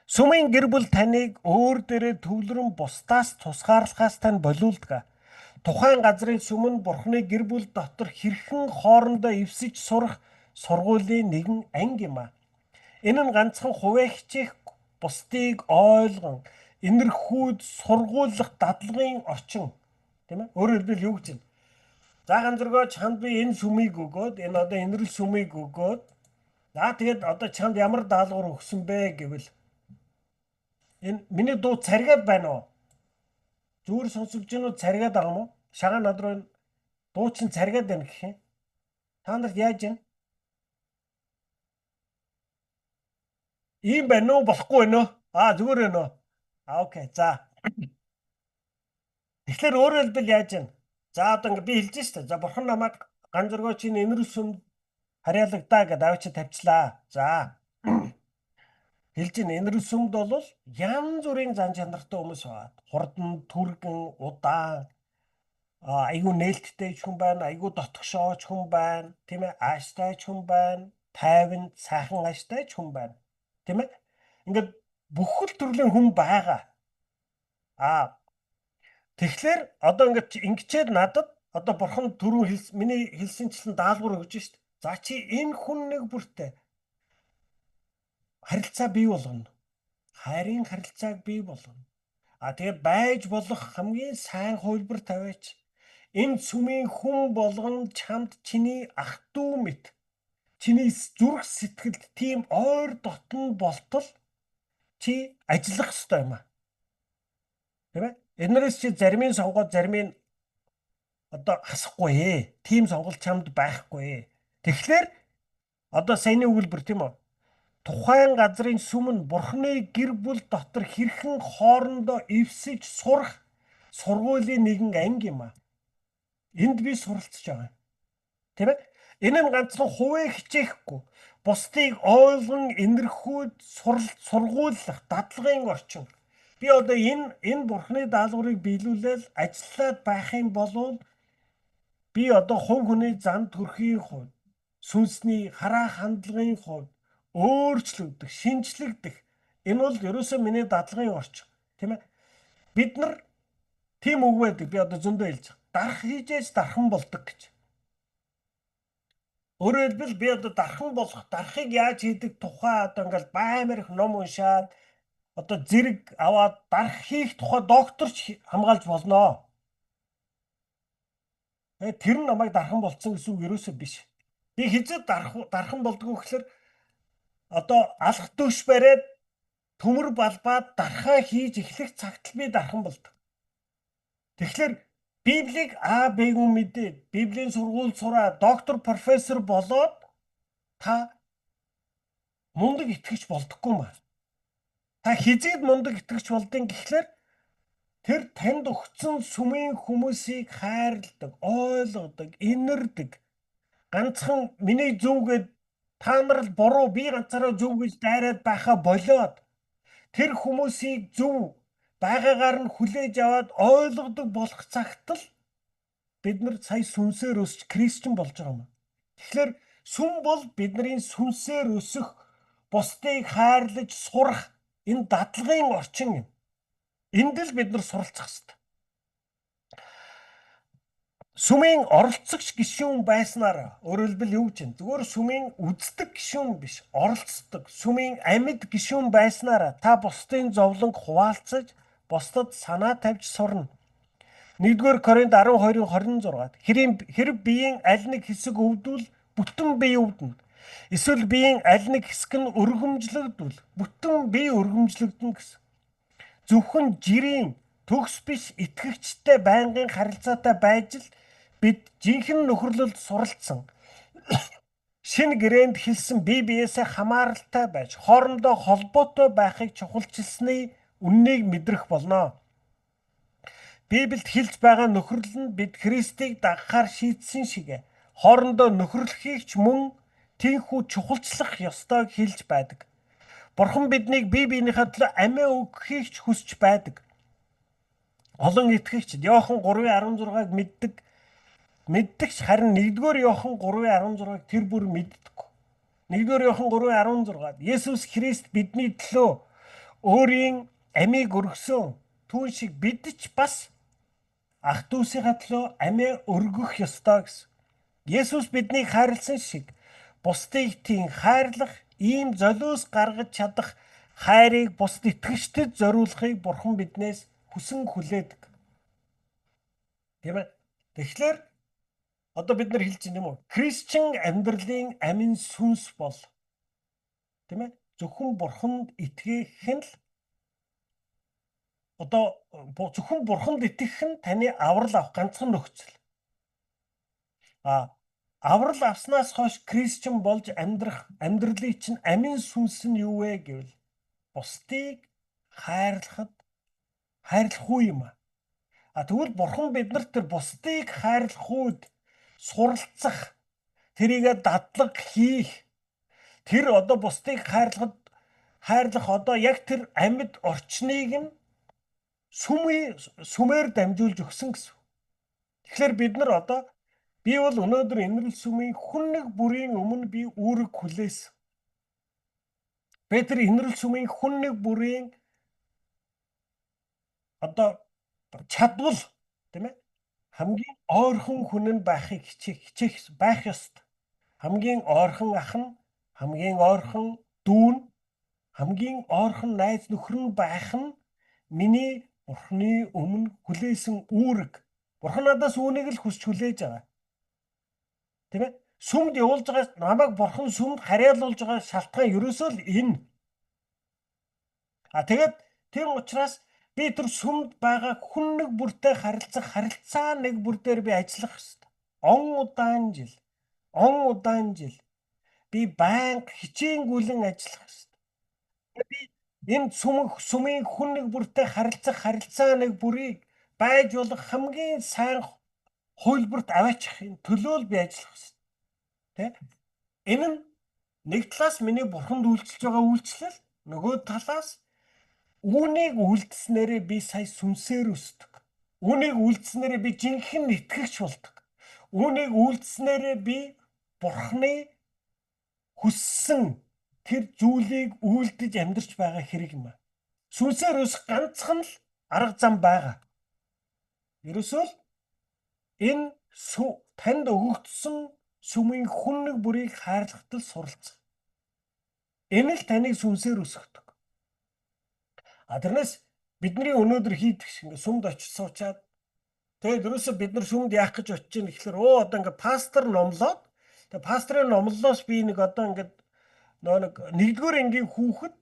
Сүмийн гэр бүл таныг өөр дээрээ төвлөрөн бусдаас тусгаарлахаас тань болиулдаг. Тухайн газрын сүм нь Бурхны гэр бүл дотор хэрхэн хоорондоо эвсэж сурах сургуулийн нэгэн анги юм а. Энэ нь ганцхан хувиа хичээх, бусдыг ойлгон, энэрхүүд сургуулах дадлагын орчин. Тийм ээ? Өөрөөр хэлбэл юу гэж байна? За ганцрогоо чамд би энэ сүмийг өгөөд, энэ одоо энэрл сүмийг өгөөд, тэгээд одоо чамд ямар даалгавар өгсөн бэ гэвэл энэ миний дуу царгаад байна уу? Зүгээр сонсогч нь царгаад байгаа юм уу? Шагаа над руу дуу чинь царгаад байна гэх юм. Та нарт яаж юм? Ийм байна уу? Болохгүй байна уу? Зүгээр байна уу? Окей. За. Тэгэхээр өөрөөр хэлбэл яаж юм? За одоо ингэ би хэлж штэ. За бурхан намайг ганцрогоо чинь энэрл сүм харьяалагдаа гэдээ авчи тавьчлаа. За. Хэлж ин энэрл сүмд бол янз бүрийн зан чанартай хүмүүс байна. Хурдан, түргэн, удаан, айгүй нээлттэй хүн байна, айгүй дотгошооч хүн байна, тийм ээ? Ааштай хүн байна, тайван, сайхан ааштай хүн байна. Тийм ээ? Ингээд бүх л төрлийн хүн байгаа. Тэгэхээр одоо ингэчээд надад одоо бурхан түрүү миний хэлсэнчлэн даалгавар өгж шít. За чи энэ хүн нэг бүртээ харилцаа бий болгоно. Хайрын харилцааг бий болгоно. Тэгээ байж болох хамгийн сайн хувилбар тавиач. Энэ сүмийн хүн болгон чамд чиний ах дүү мэт, чиний зүрх сэтгэлд тийм ойр дотн болтол чи ажиллах ёстой юм аа. Тийм ээ? Энэрэс чи заримын сонгоод заримын одоо хасахгүй ээ. Тим сонголт чамд байхгүй ээ. Тэгэхээр одоо саяны өгүүлбэр тийм үү? Тухайн газрын сүм нь Бурхны гэр бүл дотор хэрхэн хоорондоо эвсэж сурах сургуулийн нэгэн анги юм аа. Энд би суралцж байгаа. Тийм ээ? Энэ нь ганцхан хувиа хичээхгүй, бусдыг ойлгон энэрхүүд сургуулах дадлагын орчин. Би одоо энэ бурхны даалгаврыг биелүүлэл ажиллаад байх юм бол би одоо хувь хүний зан төрхийн хувьд, сүнсний хараа хандлагын хувьд өөрчлөгдөх, шинжлэгдэх энэ бол ерөөсөө миний дадлагын орчин, тийм ээ? Бид нар тийм үг байдаг. Би одоо зөндөө хэлж байгаа. Дарах хийжээж дархан болдог гэж. Өөрөөр хэлбэл би одоо дарахыг яаж хийдэг тухай одоо ингээл баймар их ном уншаад одоо зэрэг аваад дарах хийх тухай докторч хамгаалж болно. Тэр нь намайг дархан болцсон гэсэн үг ерөөсөө биш. Би хизээд дархан болдгоо гэхээр одоо алах дөш бариад төмөр балбаад дархаа хийж эхлэх цагт л би дархан болдог. Тэгэхээр Библийг А Б-г мэдээд, Библийн сургууль сураад, доктор, профессор болоод та мундаг итгэгч болдоггүй маа. Та хизээд мундаг итгэгч болдیں۔ Гэхлээр тэр танд өгсөн сүмийн хүмүүсийг хайрладаг, ойлгодог, инэрдэг. Ганцхан миний зөв гэд та нар л буруу, би ганцаараа зөв гэж дайраад байхаа болоод тэр хүмүүсийг зөв байгаагаар нь хүлээж аваад ойлгодог болох цагт л бид нар сая сүнсээр өсч Кристиан болж байгаа юм. Тэгэхээр сүм бол бидний сүнсээр өсөх, бусдыг хайрлаж сурах энэ дадлагын орчин юм. Энд л бид нар суралцах хэрэгтэй. Сүмийн оролцогч гишүүн байснаар өөрөөр хэлбэл юу гэж вэ? Зүгээр сүмийн үздэг гишүүн биш, оролцдог. Сүмийн амьд гишүүн байснаар та бусдын зовлонг хуваалцаж, бусдад санаа тавьж сурна. 1-р Коринт 12:26-д хэрэг биеийн аль нэг хэсэг өвдвөл бүтэн бие өвдөнө. Эсвэл биеийн аль нэг хэсэг нь өргөмжлөгдвөл бүтэн бие өргөмжлөгдөнө гэсэн. Зөвхөн жирийн төгс биш итгэгчтэй байнгын харилцаатай байж л бид жинхэнэ нөхөрлөлд суралцсан. Шинэ гэрээнд хэлсэн бие биесээ хамааралтай байж хоорондоо холбоотой байхыг чухалчилсны үннийг мэдрэх болно. Библиэд хэлж байгаа нөхөрлөл нь бид Христийг дагахаар шийдсэн шиг хоорондоо нөхөрлөхийг ч мөн тийхүү чухалчлах ёстойг хэлж байдаг. Бурхан биднийг бие биенийхээ төлөө амиа өгөхийг ч хүсч байдаг. Олон итгэгчид Иохан 3:16-г мэддэгч харин 1-р Иохан 3:16-г тэр бүр мэддэггүй. 1-р Иохан 3:16-д Есүс Христ бидний төлөө өөрийн амийг өргөсөн түүн шиг бид ч бас ах дүүсийнхээ төлөө амиа өргөх ёстой гэсэн. Есүс биднийг хайрлсан шиг бусдыг тийм хайрлах, ийм золиос гаргаж чадах хайрыг бусд итгэгчдэд зориулахыг Бурхан биднээс хүсэн хүлээдэг. Тийм ээ. Тэгэхээр одоо бид нар хэлж байна юм уу? Христчин амьдралын амин сүнс бол тийм ээ. Зөвхөн Бурханд итгэх нь л одоо зөвхөн Бурханд итгэх нь таны аврал авах ганцхан нөхцөл. Аврал авснаас хойш Христчин болж амьдрах амьдралын чинь амин сүнс нь юу вэ гэвэл бусдыг хайрлах уу юм аа. Тэгвэл Бурхан биднэрт тэр бусдыг хайрлах үед суралцах, тэрийгэ дадлаг хийх, тэр одоо бусдыг хайрлах одоо яг тэр амьд орчныг нь сүмээр дамжуулж өгсөн гэсэн. Тэгэхээр бид нар одоо би бол өнөөдөр Инрэл сүмийн хүн нэг бүрийн өмнө би үүрэг хүлээсэн. Би тэр Инрэл сүмийн хүн нэг бүрийн одоо чадвал тийм ээ хамгийн ойрхон хүн нь байхыг хичээх байх ёстой. Хамгийн ойрхон ах нь, хамгийн ойрхон дүү нь, хамгийн ойрхон найз нөхөр нь байх нь миний Бурханы өмнө хүлээсэн үүрэг. Бурхан надаас үүнийг л хүсч хүлээж байгаа. Тийм ээ? Сүмд явуулж байгаа намайг Бурхан сүмд харьяалуулж байгаа шалтгаан ерөөсөө л энэ. Тэгээд тийм учраас би тэр сүмд байгаа хүн нэг бүртэй харилцаа нэг бүр дээр би ажиллах хэрэгтэй. Он удаан жил би байнга хичээнгүйлэн ажиллах хэрэгтэй. Би энэ сүмийн хүн нэг бүртэй харилцаа нэг бүрийг байж болох хамгийн сайн хувилбарт аваачихын төлөө л би ажиллах хэрэгтэй. Тэ? Энэ нь нэг талаас миний Бурханд үйлчилж байгаа үйлчлэл, нөгөө талаас үүнийг үлдснээрээ би сая сүнсээр өсдөг. Үүнийг үлдснээрээ би жинхэнэ итгэгч болдог. Үүнийг үлдснээрээ би Бурханы хүссэн тэр зүйлийг үйлдэж амьдарч байгаа хэрэг юм аа. Сүнсээр өсөх ганцхан л арга зам байгаа. Ерөөсөө л энэ танд өгөгдсөн сүмийн хүн нэг бүрийг хайрлахад л суралцах. Энэ л таныг сүнсээр өсгөдөг. Тэрнээс бидний өнөөдөр хийдэг шиг сүмд очиж суучаад тэгээд ерөөсөө бид нар сүмд яах гэж очиж байна гэхэлэр одоо ингээ пастор номлоод тэгээд пастрын номлолоос би нэг одоо ингээ нэг 1-р ангийн хүүхэд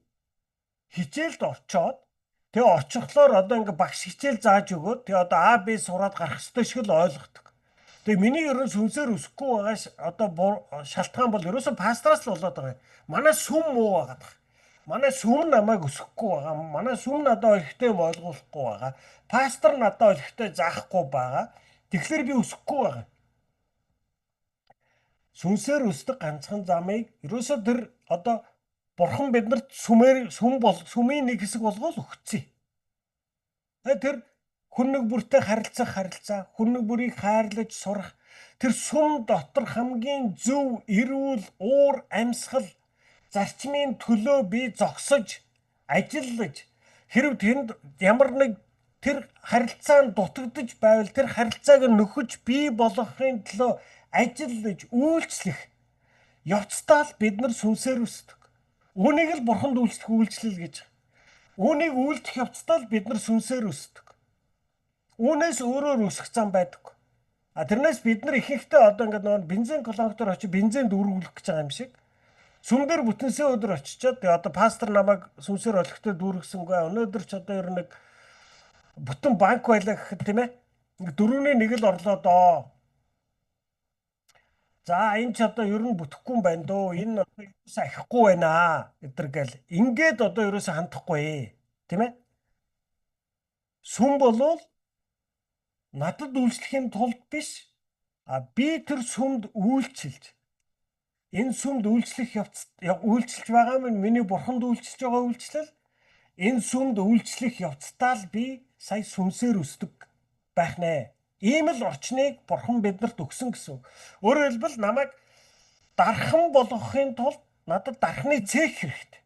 хичээлд очоод тэгээд очихлоор одоо ингээ багш хичээл зааж өгөөд тэгээд одоо А Б сураад гарах ёстой шиг л ойлгодог. Тэгээд миний ерөн сүнсээр өсөхгүй байгаа одоо шалтгаан бол ерөөсөө пастраас л болоод байгаа юм. Манай сүм муу байгаад байгаа. Манай сүм намайг өсөхгүй байгаа. Манай сүм надад ойлгохтой юм ойлгуулахгүй байгаа. Пастор надад ойлгохтой заахгүй байгаа. Тэгэхээр би өсөхгүй байгаа. Сүнсээр өсдөг ганцхан замыг ерөөсөө тэр одоо Бурхан биднэрт сүмийн нэг хэсэг болгоод өгцөө. Тэр хүн нэг бүртэй харилцаа, хүн нэг бүрийг хайрлаж сурах, Тэр сүм дотор хамгийн зөв, эрүүл, уур амьсгал, зарчмын төлөө би зогсож, ажиллаж, хэрв тэнд ямар нэг тэр харилцаанд дутагдж байвал тэр харилцааг нөхөж бий болгохын төлөө ажиллаж, үйлчлэх явцдаа л бид нар сүнсээр өсдөг. Үүнийг л бурханд үйлчлэх үйлчлэл гэж. Үүнийг үйлдэх явцдаа л бид нар сүнсээр өсдөг. Үүнээс өөрөөр өсөх зам байдаг. Тэрнээс бид нар ихэнхдээ одоо ингээд нөгөө бензин колонктор очиж бензинд дүүргүүлэх гэж байгаа юм шиг. Сүм дээр бүтэнсээ өдөр очичоод одоо пастор намайг сүнсээр олигтой дүүргэсэнгүй. Өнөөдөр ч одоо ер нэг бүтэн банк байлаа гэхэд тийм ээ. Дөрөвний нэг л орлоо доо. За энэ ч одоо ер нь бүтэхгүй юм байна дөө. Энэ одоо ерөөсөө ахихгүй байна гэдэргээл. Ингээд одоо ерөөсөө хандахгүй тийм ээ. Сүм болвол надад үйлчлэхийн тулд биш. Би тэр сүмд үйлчилж энэ сүмд үйлчлэх явц үйлчилж байгаа миний бурханд үйлчилж байгаа үйлчлэл энэ сүмд үйлчлэх явцдаа л би сая сүнсээр өсдөг байх нэ. Ийм л орчныг бурхан бидэнд өгсөн гэсэн. Өөрөөр хэлбэл намайг дархан болгохын тулд надад дархны цех хэрэгтэй.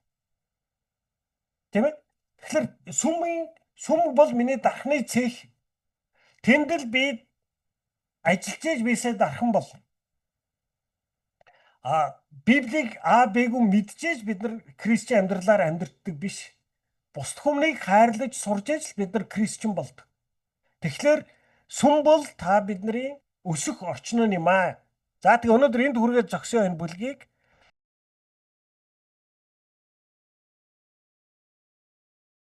Тийм ээ? Тэгэхээр сүм бол миний дархны цех. Тэнд л би ажиллаж ээж бисээ дархан бол. Библийг Б-г мэдчихэж бид нар христчийн амьдралаар амьдэрдэг биш. Бусд хүмүүнийг хайрлаж сурж ээж л бид нар христчэн болдог. Тэгэхээр сүм бол та бидний өсөх орчин юм аа. За тэгээ өнөөдөр энд хүргээд зогсоо энэ бүлгийг